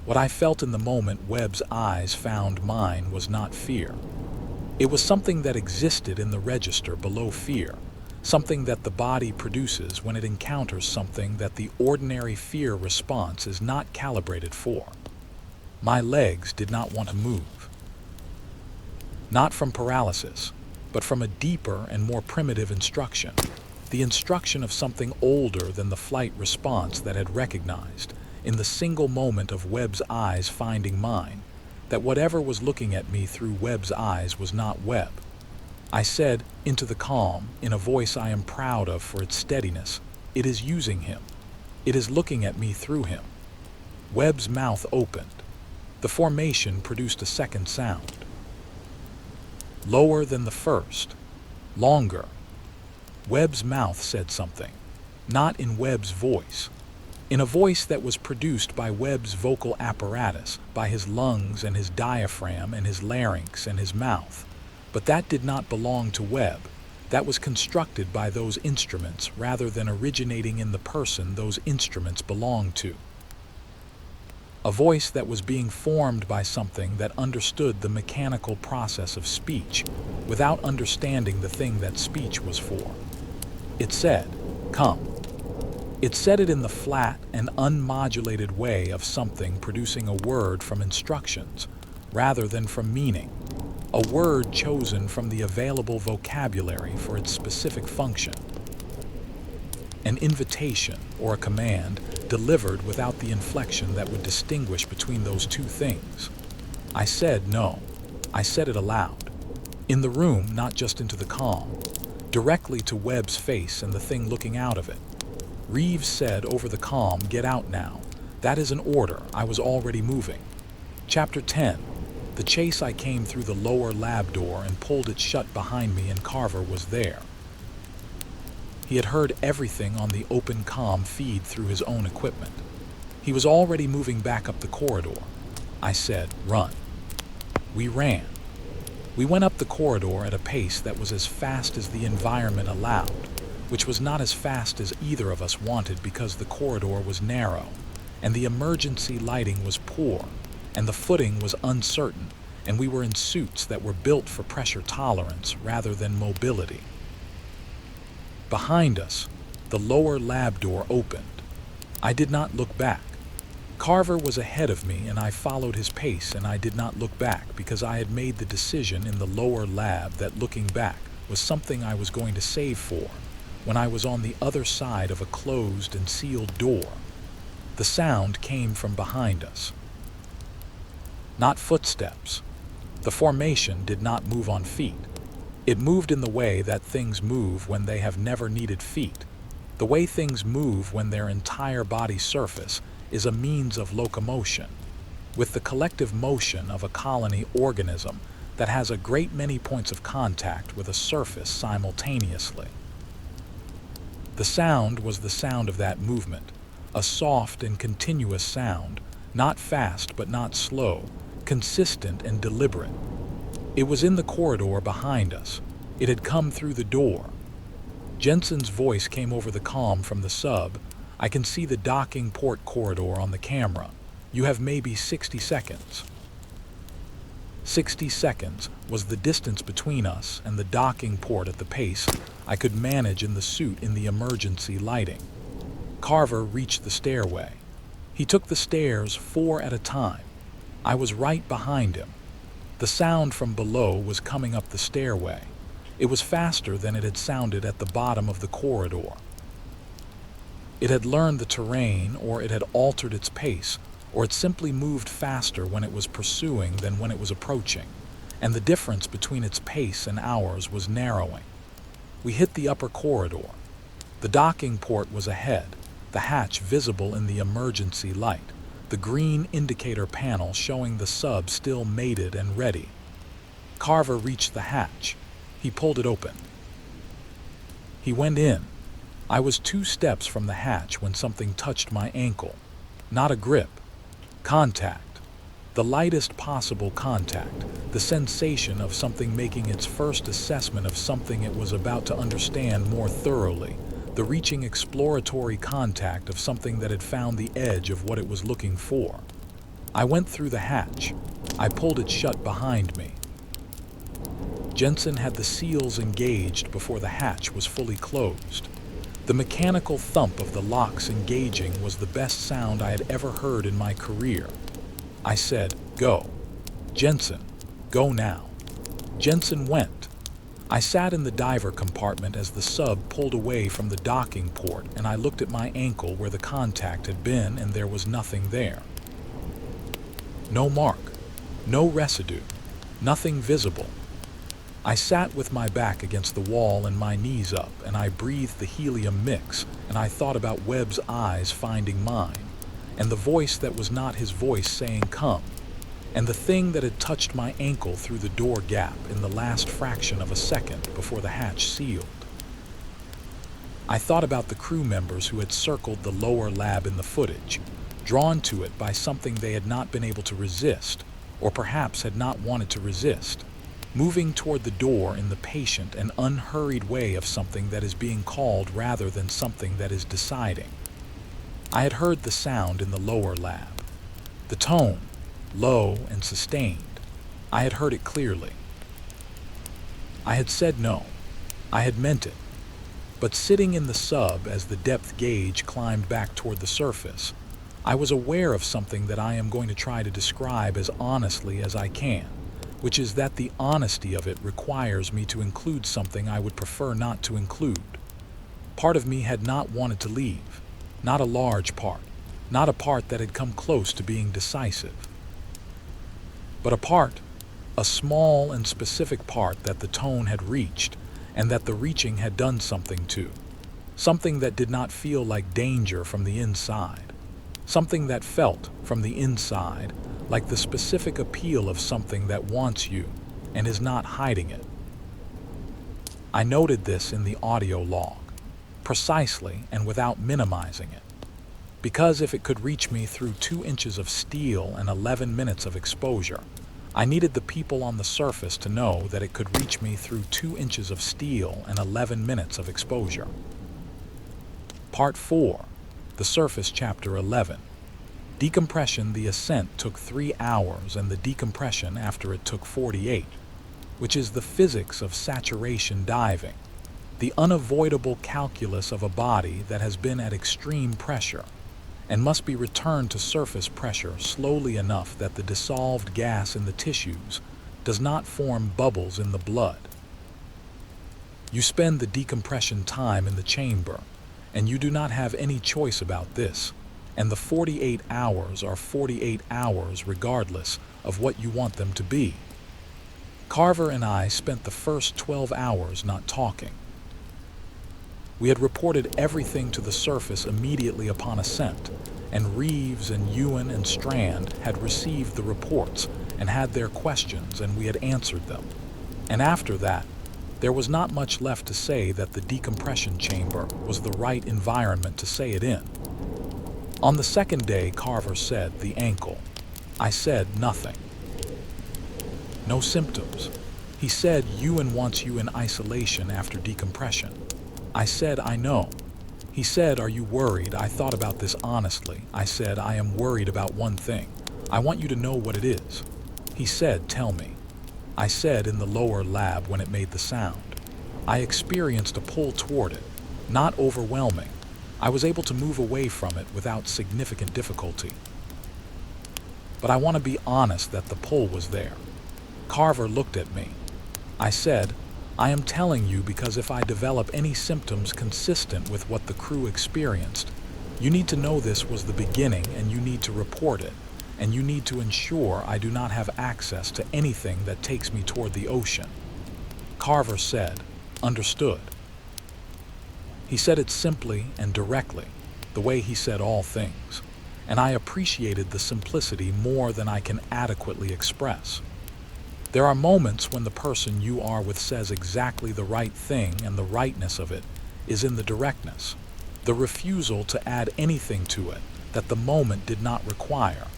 What I felt in the moment Webb's eyes found mine was not fear. It was something that existed in the register below fear, something that the body produces when it encounters something that the ordinary fear response is not calibrated for. My legs did not want to move. Not from paralysis, but from a deeper and more primitive instruction, the instruction of something older than the flight response that had recognized, in the single moment of Webb's eyes finding mine, that whatever was looking at me through Webb's eyes was not Webb. I said, into the calm, in a voice I am proud of for its steadiness, it is using him. It is looking at me through him. Webb's mouth opened. The formation produced a second sound. Lower than the first. Longer. Webb's mouth said something. Not in Webb's voice. In a voice that was produced by Webb's vocal apparatus, by his lungs and his diaphragm and his larynx and his mouth. But that did not belong to Webb. That was constructed by those instruments rather than originating in the person those instruments belonged to. A voice that was being formed by something that understood the mechanical process of speech without understanding the thing that speech was for. It said, "Come." It said it in the flat and unmodulated way of something producing a word from instructions rather than from meaning. A word chosen from the available vocabulary for its specific function. An invitation or a command delivered without the inflection that would distinguish between those two things. I said no. I said it aloud. In the room, not just into the calm. Directly to Webb's face and the thing looking out of it. Reeves said over the calm, "Get out now." That is an order. I was already moving. Chapter 10. The chase. I came through the lower lab door and pulled it shut behind me, and Carver was there. He had heard everything on the open comm feed through his own equipment. He was already moving back up the corridor. I said, "Run." We ran. We went up the corridor at a pace that was as fast as the environment allowed, which was not as fast as either of us wanted because the corridor was narrow, and the emergency lighting was poor, and the footing was uncertain, and we were in suits that were built for pressure tolerance rather than mobility. Behind us, the lower lab door opened. I did not look back. Carver was ahead of me and I followed his pace, and I did not look back because I had made the decision in the lower lab that looking back was something I was going to save for when I was on the other side of a closed and sealed door. The sound came from behind us. Not footsteps. The formation did not move on feet. It moved in the way that things move when they have never needed feet. The way things move when their entire body surface is a means of locomotion, with the collective motion of a colony organism that has a great many points of contact with a surface simultaneously. The sound was the sound of that movement, a soft and continuous sound, not fast but not slow, consistent and deliberate. It was in the corridor behind us. It had come through the door. Jensen's voice came over the comm from the sub. I can see the docking port corridor on the camera. You have maybe 60 seconds. 60 seconds was the distance between us and the docking port at the pace I could manage in the suit in the emergency lighting. Carver reached the stairway. He took the stairs 4 at a time. I was right behind him. The sound from below was coming up the stairway. It was faster than it had sounded at the bottom of the corridor. It had learned the terrain, or it had altered its pace, or it simply moved faster when it was pursuing than when it was approaching, and the difference between its pace and ours was narrowing. We hit the upper corridor. The docking port was ahead, the hatch visible in the emergency light, the green indicator panel showing the sub still mated and ready. Carver reached the hatch. He pulled it open. He went in. I was 2 steps from the hatch when something touched my ankle. Not a grip. Contact. The lightest possible contact. The sensation of something making its first assessment of something it was about to understand more thoroughly. The reaching exploratory contact of something that had found the edge of what it was looking for. I went through the hatch. I pulled it shut behind me. Jensen had the seals engaged before the hatch was fully closed. The mechanical thump of the locks engaging was the best sound I had ever heard in my career. I said, "Go. Jensen, go now." Jensen went. I sat in the diver compartment as the sub pulled away from the docking port, and I looked at my ankle where the contact had been, and there was nothing there. No mark, no residue, nothing visible. I sat with my back against the wall and my knees up, and I breathed the helium mix, and I thought about Webb's eyes finding mine, and the voice that was not his voice saying come, and the thing that had touched my ankle through the door gap in the last fraction of a second before the hatch sealed. I thought about the crew members who had circled the lower lab in the footage, drawn to it by something they had not been able to resist, or perhaps had not wanted to resist, moving toward the door in the patient and unhurried way of something that is being called rather than something that is deciding. I had heard the sound in the lower lab. The tone, low and sustained. I had heard it clearly. I had said no. I had meant it. But sitting in the sub as the depth gauge climbed back toward the surface, I was aware of something that I am going to try to describe as honestly as I can, which is that the honesty of it requires me to include something I would prefer not to include. Part of me had not wanted to leave, not a large part, not a part that had come close to being decisive, but a part, a small and specific part that the tone had reached, and that the reaching had done something to, something that did not feel like danger from the inside, something that felt, from the inside, like the specific appeal of something that wants you and is not hiding it. I noted this in the audio log, precisely and without minimizing it, because if it could reach me through 2 inches of steel and 11 minutes of exposure, I needed the people on the surface to know that it could reach me through 2 inches of steel and 11 minutes of exposure. Part 4. The Surface, Chapter 11. Decompression. The ascent took 3 hours and the decompression after it took 48, which is the physics of saturation diving, the unavoidable calculus of a body that has been at extreme pressure and must be returned to surface pressure slowly enough that the dissolved gas in the tissues does not form bubbles in the blood. You spend the decompression time in the chamber, and you do not have any choice about this, and the 48 hours are 48 hours regardless of what you want them to be. Carver and I spent the first 12 hours not talking. We had reported everything to the surface immediately upon ascent, and Reeves and Ewan and Strand had received the reports and had their questions, and we had answered them. And after that, there was not much left to say that the decompression chamber was the right environment to say it in. On the second day, Carver said, "The ankle." I said, "Nothing. No symptoms." He said, "Ewan wants you in isolation after decompression." I said, "I know." He said, "Are you worried?" I thought about this honestly. I said, "I am worried about one thing. I want you to know what it is." He said, "Tell me." I said, "In the lower lab when it made the sound, I experienced a pull toward it, not overwhelming. I was able to move away from it without significant difficulty. But I want to be honest that the pull was there." Carver looked at me. I said, "I am telling you because if I develop any symptoms consistent with what the crew experienced, you need to know this was the beginning and you need to report it, and you need to ensure I do not have access to anything that takes me toward the ocean." Carver said, "Understood." He said it simply and directly, the way he said all things, and I appreciated the simplicity more than I can adequately express. There are moments when the person you are with says exactly the right thing, and the rightness of it is in the directness, the refusal to add anything to it that the moment did not require.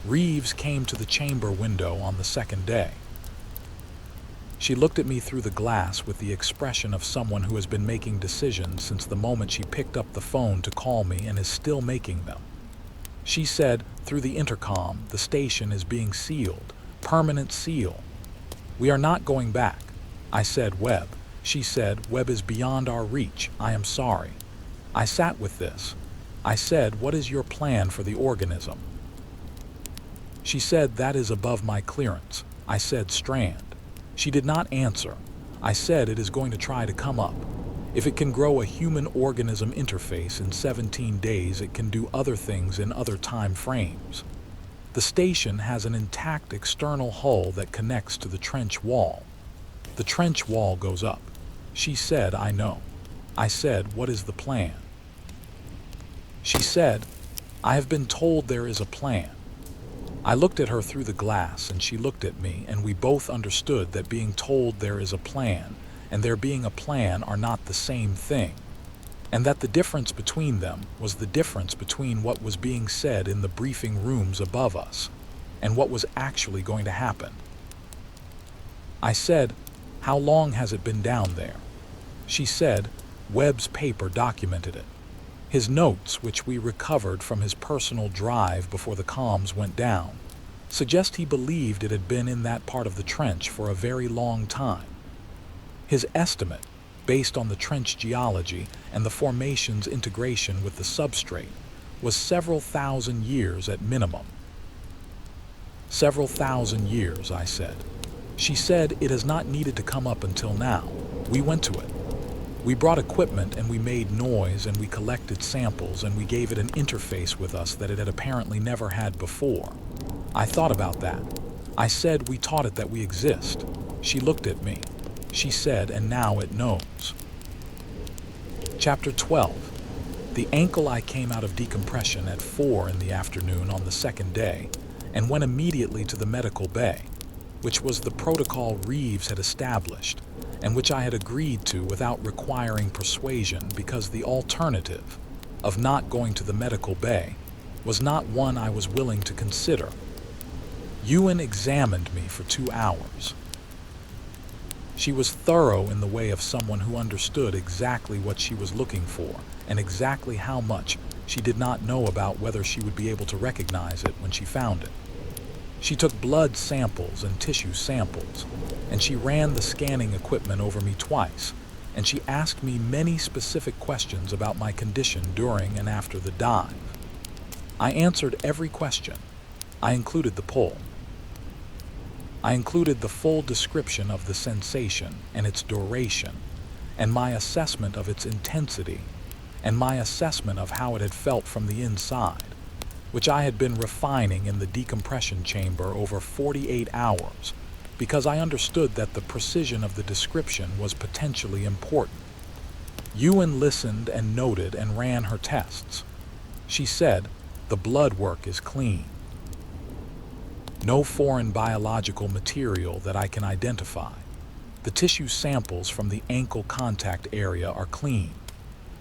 Reeves came to the chamber window on the second day. She looked at me through the glass with the expression of someone who has been making decisions since the moment she picked up the phone to call me and is still making them. She said, through the intercom, "The station is being sealed. Permanent seal. We are not going back." I said, "Webb." She said, "Webb is beyond our reach. I am sorry." I sat with this. I said, "What is your plan for the organism?" She said, "That is above my clearance." I said, "Strand." She did not answer. I said, "It is going to try to come up. If it can grow a human-organism interface in 17 days, it can do other things in other time frames. The station has an intact external hull that connects to the trench wall. The trench wall goes up." She said, "I know." I said, "What is the plan?" She said, "I have been told there is a plan." I looked at her through the glass and she looked at me, and we both understood that being told there is a plan and there being a plan are not the same thing, and that the difference between them was the difference between what was being said in the briefing rooms above us and what was actually going to happen. I said, "How long has it been down there?" She said, "Webb's paper documented it. His notes, which we recovered from his personal drive before the comms went down, suggest he believed it had been in that part of the trench for a very long time. His estimate, based on the trench geology and the formation's integration with the substrate, was several thousand years at minimum." "Several thousand years," I said. She said, "It has not needed to come up until now. We went to it. We brought equipment and we made noise and we collected samples and we gave it an interface with us that it had apparently never had before." I thought about that. I said, "We taught it that we exist." She looked at me. She said, "And now it knows." Chapter 12. The ankle. I came out of decompression at 4 in the afternoon on the second day and went immediately to the medical bay, which was the protocol Reeves had established and which I had agreed to without requiring persuasion, because the alternative of not going to the medical bay was not one I was willing to consider. Ewan examined me for 2 hours. She was thorough in the way of someone who understood exactly what she was looking for and exactly how much she did not know about whether she would be able to recognize it when she found it. She took blood samples and tissue samples, and she ran the scanning equipment over me twice, and she asked me many specific questions about my condition during and after the dive. I answered every question. I included the pull. I included the full description of the sensation and its duration, and my assessment of its intensity, and my assessment of how it had felt from the inside, which I had been refining in the decompression chamber over 48 hours, because I understood that the precision of the description was potentially important. Ewan listened and noted and ran her tests. She said, "The blood work is clean. No foreign biological material that I can identify. The tissue samples from the ankle contact area are clean.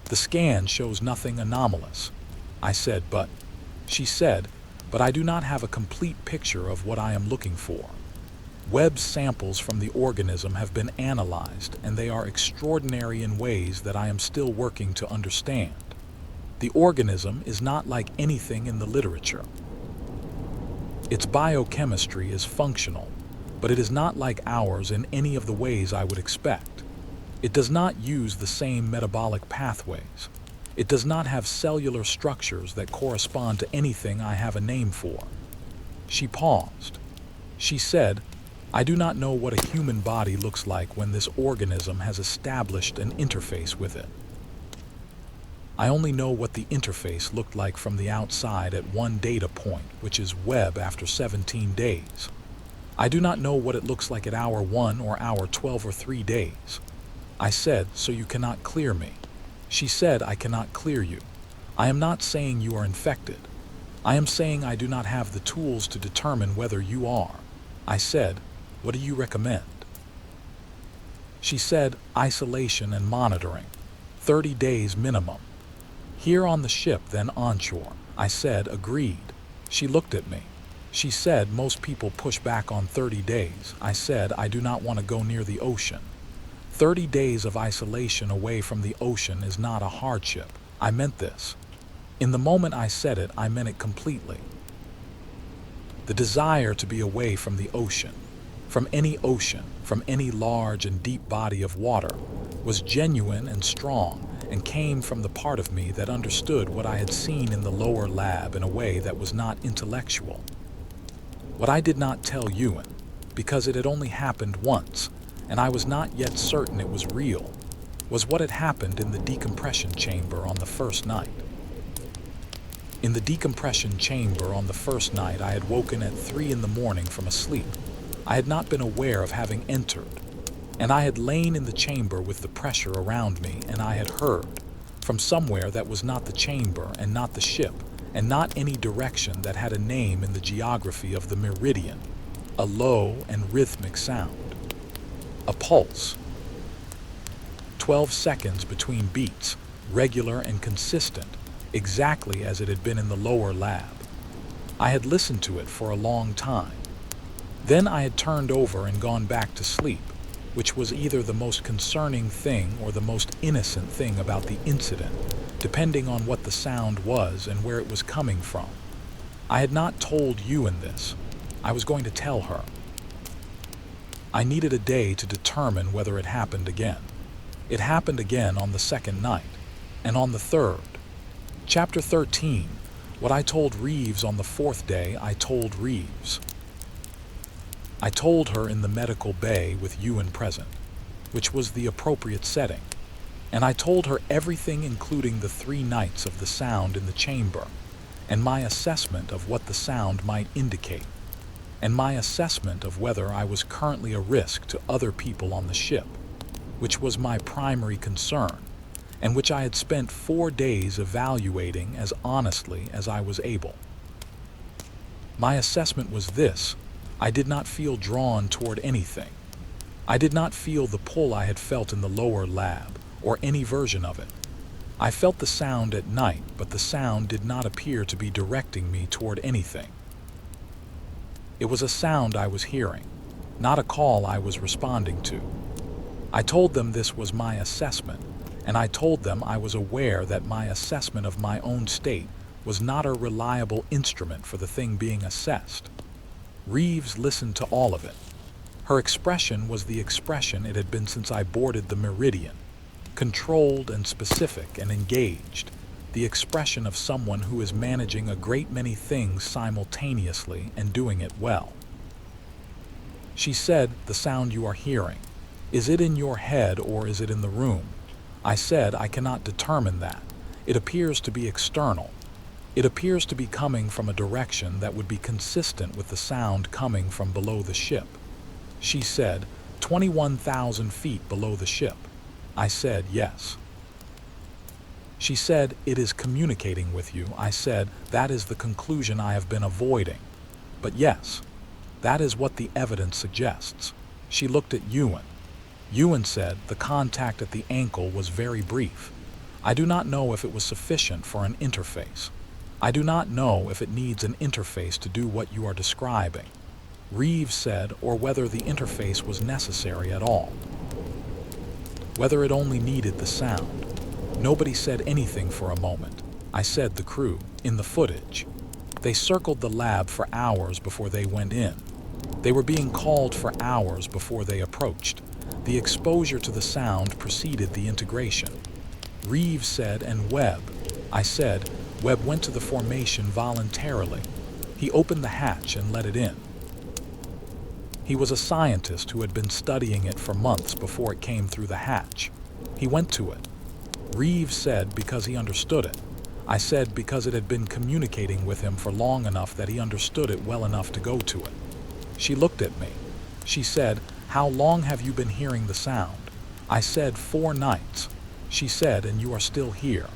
The scan shows nothing anomalous." I said, She said, "But I do not have a complete picture of what I am looking for. Webb's samples from the organism have been analyzed, and they are extraordinary in ways that I am still working to understand. The organism is not like anything in the literature. Its biochemistry is functional, but it is not like ours in any of the ways I would expect. It does not use the same metabolic pathways. It does not have cellular structures that correspond to anything I have a name for." She paused. She said, "I do not know what a human body looks like when this organism has established an interface with it. I only know what the interface looked like from the outside at one data point, which is Webb after 17 days. I do not know what it looks like at hour 1 or hour 12 or 3 days." I said, "So you cannot clear me?" She said, "I cannot clear you. I am not saying you are infected. I am saying I do not have the tools to determine whether you are." I said, "What do you recommend?" She said, "Isolation and monitoring. 30 days minimum. Here on the ship, then onshore." I said, "Agreed." She looked at me. She said, "Most people push back on 30 days. I said, "I do not want to go near the ocean. 30 days of isolation away from the ocean is not a hardship." I meant this. In the moment I said it, I meant it completely. The desire to be away from the ocean, from any large and deep body of water, was genuine and strong, and came from the part of me that understood what I had seen in the lower lab in a way that was not intellectual. What I did not tell Ewan, because it had only happened once, and I was not yet certain it was real, was what had happened in the decompression chamber on the first night. In the decompression chamber on the first night, I had woken at 3 in the morning from a sleep I had not been aware of having entered, and I had lain in the chamber with the pressure around me, and I had heard, from somewhere that was not the chamber and not the ship, and not any direction that had a name in the geography of the meridian, a low and rhythmic sound. A pulse. 12 seconds between beats, regular and consistent, exactly as it had been in the lower lab. I had listened to it for a long time. Then I had turned over and gone back to sleep, which was either the most concerning thing or the most innocent thing about the incident, depending on what the sound was and where it was coming from. I had not told Ewan this. I was going to tell her. I needed a day to determine whether it happened again. It happened again on the second night, and on the third. Chapter 13. What I told Reeves on the fourth day, I told Reeves. I told her in the medical bay with Ewan present, which was the appropriate setting, and I told her everything including the 3 nights of the sound in the chamber, and my assessment of what the sound might indicate, and my assessment of whether I was currently a risk to other people on the ship, which was my primary concern, and which I had spent 4 days evaluating as honestly as I was able. My assessment was this: I did not feel drawn toward anything. I did not feel the pull I had felt in the lower lab, or any version of it. I felt the sound at night, but the sound did not appear to be directing me toward anything. It was a sound I was hearing, not a call I was responding to. I told them this was my assessment, and I told them I was aware that my assessment of my own state was not a reliable instrument for the thing being assessed. Reeves listened to all of it. Her expression was the expression it had been since I boarded the Meridian, controlled and specific and engaged, the expression of someone who is managing a great many things simultaneously and doing it well. She said, "The sound you are hearing, is it in your head or is it in the room?" I said, "I cannot determine that. It appears to be external. It appears to be coming from a direction that would be consistent with the sound coming from below the ship." She said, 21,000 feet below the ship. I said, "Yes." She said, "It is communicating with you." I said, "That is the conclusion I have been avoiding. But yes, that is what the evidence suggests." She looked at Ewan. Ewan said, "The contact at the ankle was very brief. I do not know if it was sufficient for an interface. I do not know if it needs an interface to do what you are describing." Reeves said, "Or whether the interface was necessary at all. Whether it only needed the sound." Nobody said anything for a moment. I said, "The crew, in the footage. They circled the lab for hours before they went in. They were being called for hours before they approached. The exposure to the sound preceded the integration." Reeves said, "And Webb?" I said, "Webb went to the formation voluntarily. He opened the hatch and let it in. He was a scientist who had been studying it for months before it came through the hatch. He went to it." Reeves said, "Because he understood it." I said, "Because it had been communicating with him for long enough that he understood it well enough to go to it." She looked at me. She said, "How long have you been hearing the sound?" I said, 4 nights. She said, "And you are still here?"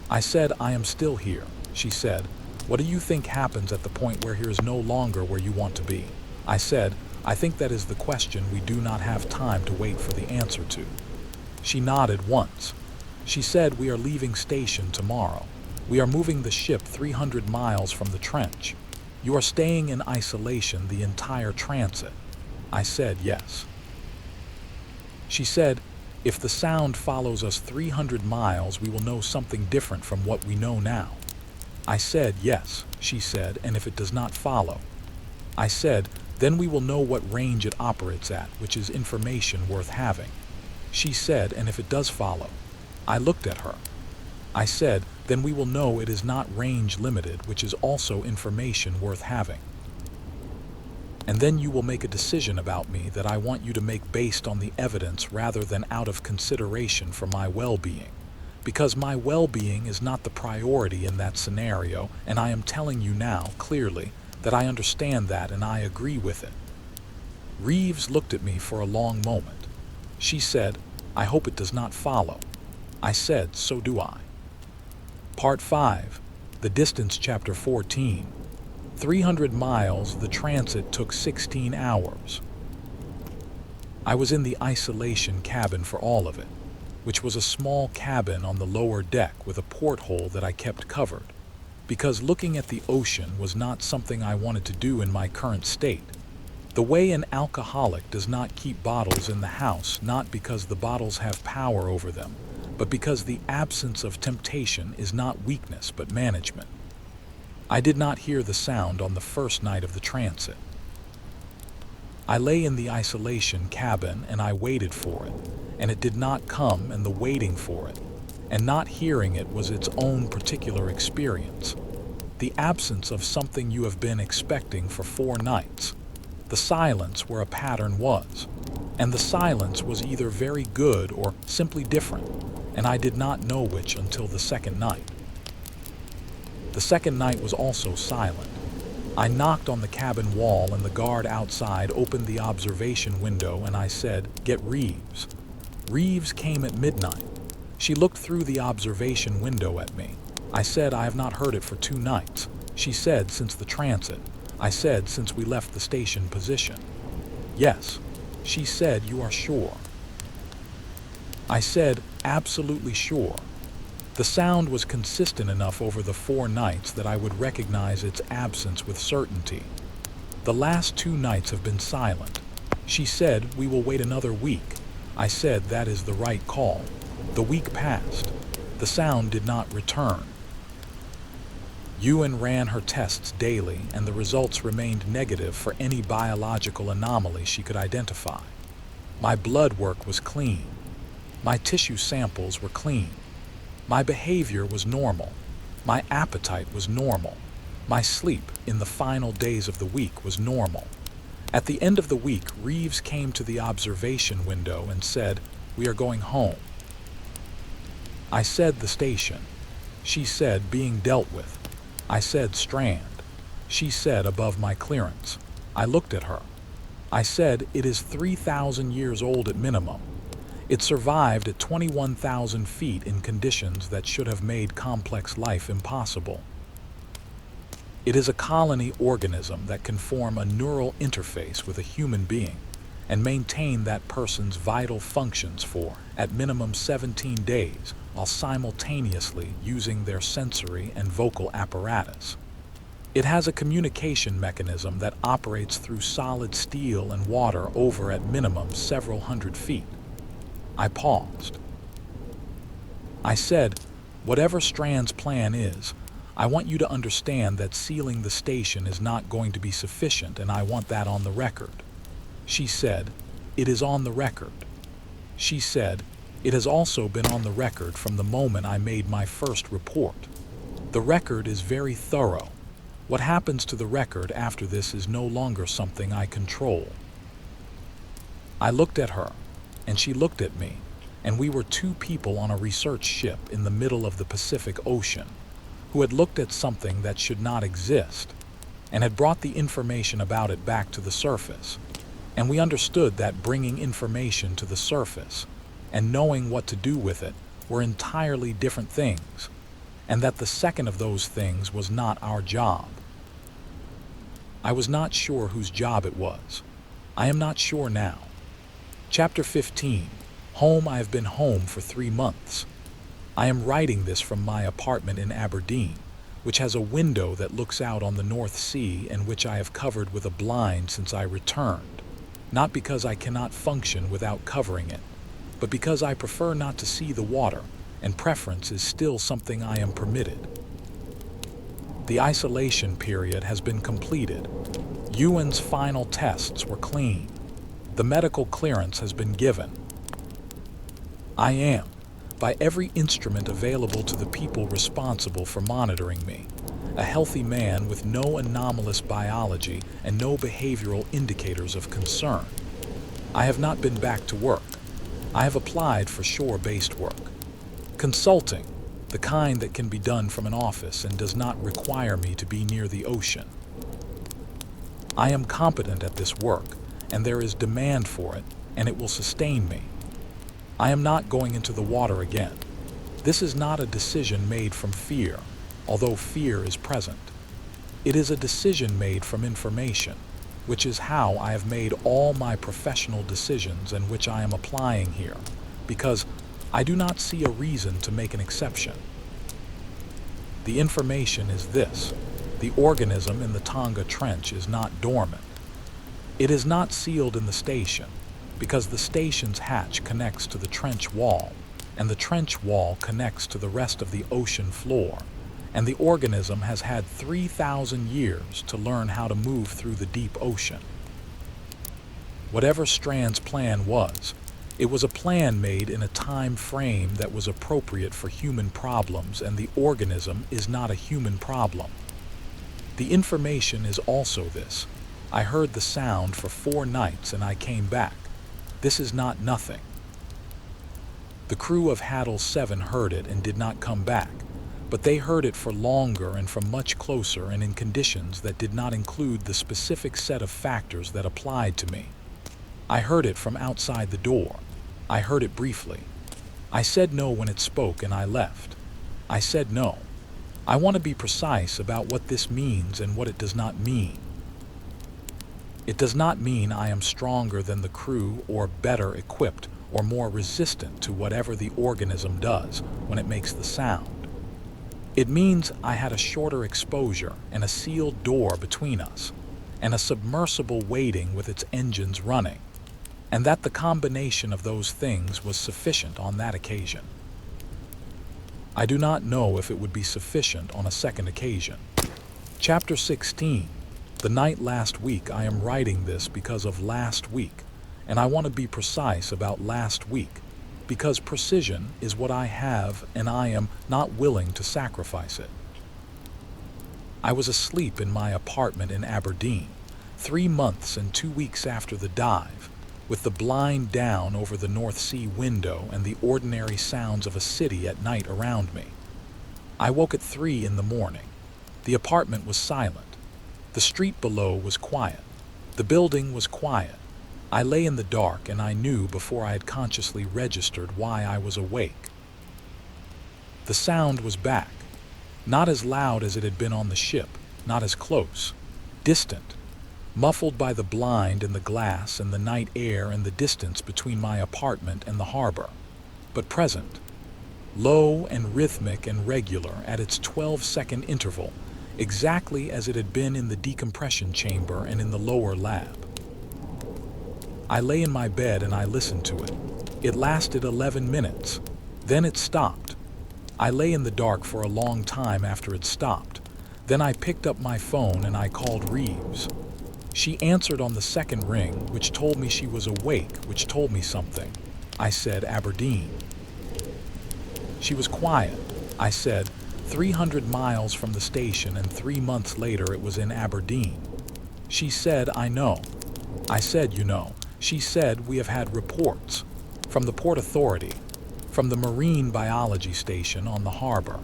I said, "I am still here." She said, "What do you think happens at the point where here is no longer where you want to be?" I said, "I think that is the question we do not have time to wait for the answer to." She nodded once. She said, "We are leaving station tomorrow. We are moving the ship 300 miles from the trench. You are staying in isolation the entire transit." I said, "Yes." She said, "If the sound follows us 300 miles, we will know something different from what we know now." I said, "Yes," she said, "and if it does not follow?" I said, "Then we will know what range it operates at, which is information worth having." She said, "And if it does follow?" I looked at her. I said, "Then we will know it is not range limited, which is also information worth having. And then you will make a decision about me that I want you to make based on the evidence rather than out of consideration for my well-being. Because my well-being is not the priority in that scenario, and I am telling you now, clearly, that I understand that and I agree with it." Reeves looked at me for a long moment. She said, "I hope it does not follow." I said, "So do I." Part 5, The Distance, Chapter 14. 300 miles, the transit took 16 hours. I was in the isolation cabin for all of it, which was a small cabin on the lower deck with a porthole that I kept covered, because looking at the ocean was not something I wanted to do in my current state. The way an alcoholic does not keep bottles in the house, not because the bottles have power over them, but because the absence of temptation is not weakness but management. I did not hear the sound on the first night of the transit. I lay in the isolation cabin and I waited for it, and it did not come, and the waiting for it, and not hearing it was its own particular experience. The absence of something you have been expecting for 4 nights. The silence where a pattern was, and the silence was either very good or simply different, and I did not know which until the second night. The second night was also silent. I knocked on the cabin wall and the guard outside opened the observation window and I said, "Get Reeves." Reeves came at midnight. She looked through the observation window at me. I said, "I have not heard it for 2 nights." She said, "Since the transit." I said, "Since we left the station position." "Yes." She said, "You are sure?" I said, "Absolutely sure." The sound was consistent enough over the 4 nights that I would recognize its absence with certainty. The last 2 nights have been silent. She said, "We will wait another week." I said, "That is the right call." The week passed. The sound did not return. Ewan ran her tests daily, and the results remained negative for any biological anomaly she could identify. My blood work was clean. My tissue samples were clean. My behavior was normal. My appetite was normal. My sleep in the final days of the week was normal. At the end of the week, Reeves came to the observation window and said, "We are going home." I said, "The station." She said, "Being dealt with." I said, "Strand." She said, "Above my clearance." I looked at her. I said, "It is 3,000 years old at minimum. It survived at 21,000 feet in conditions that should have made complex life impossible. It is a colony organism that can form a neural interface with a human being and maintain that person's vital functions for, at minimum, 17 days, while simultaneously using their sensory and vocal apparatus. It has a communication mechanism that operates through solid steel and water over, at minimum, several hundred feet. I paused. I said, "Whatever Strand's plan is, I want you to understand that sealing the station is not going to be sufficient, and I want that on the record." She said, "It is on the record." She said, "It has also been on the record from the moment I made my first report. The record is very thorough. What happens to the record after this is no longer something I control." I looked at her, and she looked at me, and we were 2 people on a research ship in the middle of the Pacific Ocean who had looked at something that should not exist and had brought the information about it back to the surface. And we understood that bringing information to the surface and knowing what to do with it were entirely different things, and that the second of those things was not our job. I was not sure whose job it was. I am not sure now. Chapter 15. Home. I have been home for 3 months. I am writing this from my apartment in Aberdeen, which has a window that looks out on the North Sea and which I have covered with a blind since I returned, not because I cannot function without covering it, but because I prefer not to see the water, and preference is still something I am permitted. The isolation period has been completed. Ewan's final tests were clean. The medical clearance has been given. I am, by every instrument available to the people responsible for monitoring me, a healthy man with no anomalous biology and no behavioral indicators of concern. I have not been back to work. I have applied for shore-based work. Consulting, the kind that can be done from an office and does not require me to be near the ocean. I am competent at this work, and there is demand for it, and it will sustain me. I am not going into the water again. This is not a decision made from fear, although fear is present. It is a decision made from information, which is how I have made all my professional decisions and which I am applying here, because I do not see a reason to make an exception. The information is this: the organism in the Tonga Trench is not dormant. It is not sealed in the station, because the station's hatch connects to the trench wall, and the trench wall connects to the rest of the ocean floor, and the organism has had 3,000 years to learn how to move through the deep ocean. Whatever Strand's plan was, it was a plan made in a time frame that was appropriate for human problems, and the organism is not a human problem. The information is also this: I heard the sound for 4 nights and I came back. This is not nothing. The crew of Haddle 7 heard it and did not come back, but they heard it for longer and from much closer and in conditions that did not include the specific set of factors that applied to me. I heard it from outside the door. I heard it briefly. I said no when it spoke and I left. I said no. I want to be precise about what this means and what it does not mean. It does not mean I am stronger than the crew or better equipped or more resistant to whatever the organism does when it makes the sound. It means I had a shorter exposure and a sealed door between us, and a submersible waiting with its engines running, and that the combination of those things was sufficient on that occasion. I do not know if it would be sufficient on a second occasion. Chapter 16. The night last week. I am writing this because of last week, and I want to be precise about last week, because precision is what I have and I am not willing to sacrifice it. I was asleep in my apartment in Aberdeen, 3 months and 2 weeks after the dive, with the blind down over the North Sea window and the ordinary sounds of a city at night around me. I woke at 3 in the morning. The apartment was silent. The street below was quiet. The building was quiet. I lay in the dark, and I knew before I had consciously registered why I was awake. The sound was back. Not as loud as it had been on the ship, not as close. Distant. Muffled by the blind and the glass and the night air and the distance between my apartment and the harbor. But present. Low and rhythmic and regular at its 12-second interval, exactly as it had been in the decompression chamber and in the lower lab. I lay in my bed and I listened to it. It lasted 11 minutes. Then it stopped. I lay in the dark for a long time after it stopped. Then I picked up my phone and I called Reeves. She answered on the second ring, which told me she was awake, which told me something. I said, Aberdeen. She was quiet. I said, 300 miles from the station, and 3 months later it was in Aberdeen. She said, I know. I said, you know. She said, we have had reports from the Port Authority, from the Marine Biology Station on the harbor.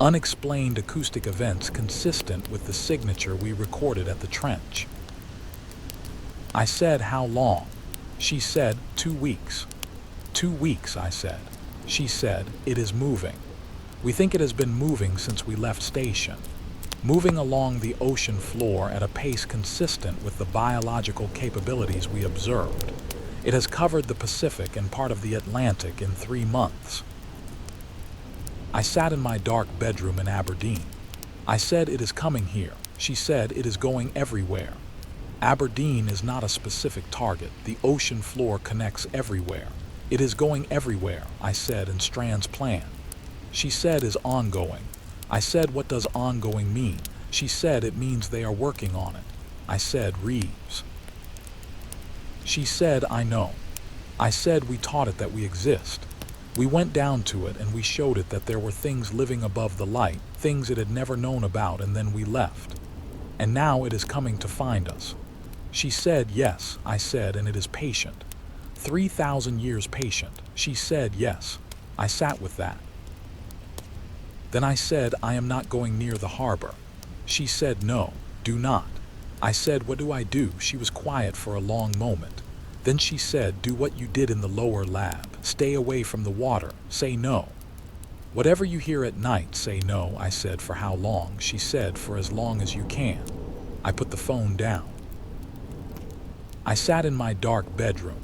Unexplained acoustic events consistent with the signature we recorded at the trench. I said, how long? She said, 2 weeks. 2 weeks, I said. She said, it is moving. We think it has been moving since we left station. Moving along the ocean floor at a pace consistent with the biological capabilities we observed. It has covered the Pacific and part of the Atlantic in 3 months. I sat in my dark bedroom in Aberdeen. I said, it is coming here. She said, it is going everywhere. Aberdeen is not a specific target. The ocean floor connects everywhere. It is going everywhere, I said, in Strand's plan. She said, is ongoing. I said, what does ongoing mean? She said, it means they are working on it. I said, Reeves. She said, I know. I said, we taught it that we exist. We went down to it and we showed it that there were things living above the light, things it had never known about, and then we left. And now it is coming to find us. She said, yes, I said, and it is patient. 3,000 years patient. She said, yes. I sat with that. Then I said, I am not going near the harbor. She said, no, do not. I said, what do I do? She was quiet for a long moment. Then she said, do what you did in the lower lab. Stay away from the water. Say no. Whatever you hear at night, say no. I said, for how long? She said, for as long as you can. I put the phone down. I sat in my dark bedroom,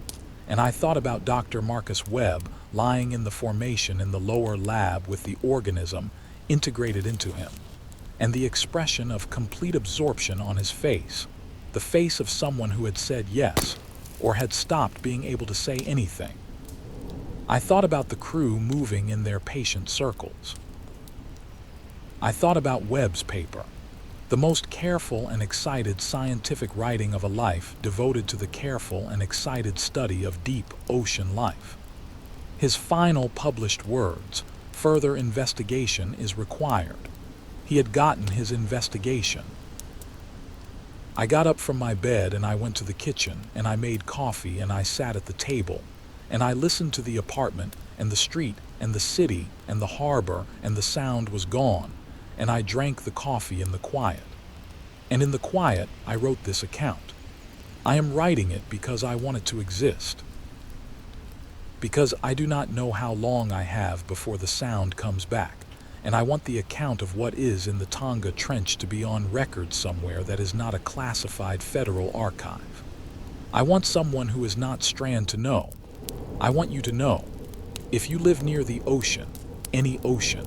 and I thought about Dr. Marcus Webb lying in the formation in the lower lab with the organism integrated into him, and the expression of complete absorption on his face, the face of someone who had said yes, or had stopped being able to say anything. I thought about the crew moving in their patient circles. I thought about Webb's paper, the most careful and excited scientific writing of a life devoted to the careful and excited study of deep ocean life. His final published words, further investigation is required. He had gotten his investigation. I got up from my bed and I went to the kitchen and I made coffee and I sat at the table and I listened to the apartment and the street and the city and the harbor, and the sound was gone, and I drank the coffee in the quiet. And in the quiet, I wrote this account. I am writing it because I want it to exist. Because I do not know how long I have before the sound comes back, and I want the account of what is in the Tonga Trench to be on record somewhere that is not a classified federal archive. I want someone who is not Strand to know. I want you to know, if you live near the ocean, any ocean,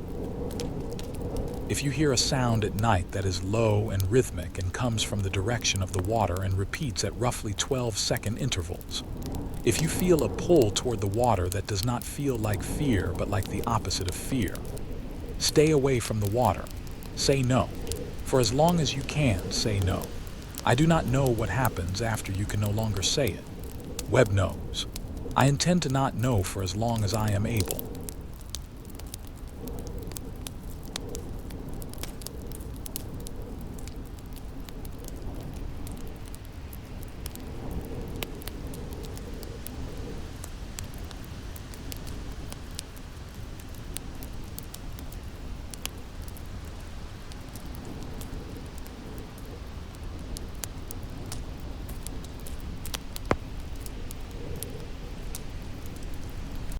if you hear a sound at night that is low and rhythmic and comes from the direction of the water and repeats at roughly 12-second intervals, if you feel a pull toward the water that does not feel like fear but like the opposite of fear, stay away from the water. Say no. For as long as you can, say no. I do not know what happens after you can no longer say it. Webb knows. I intend to not know for as long as I am able.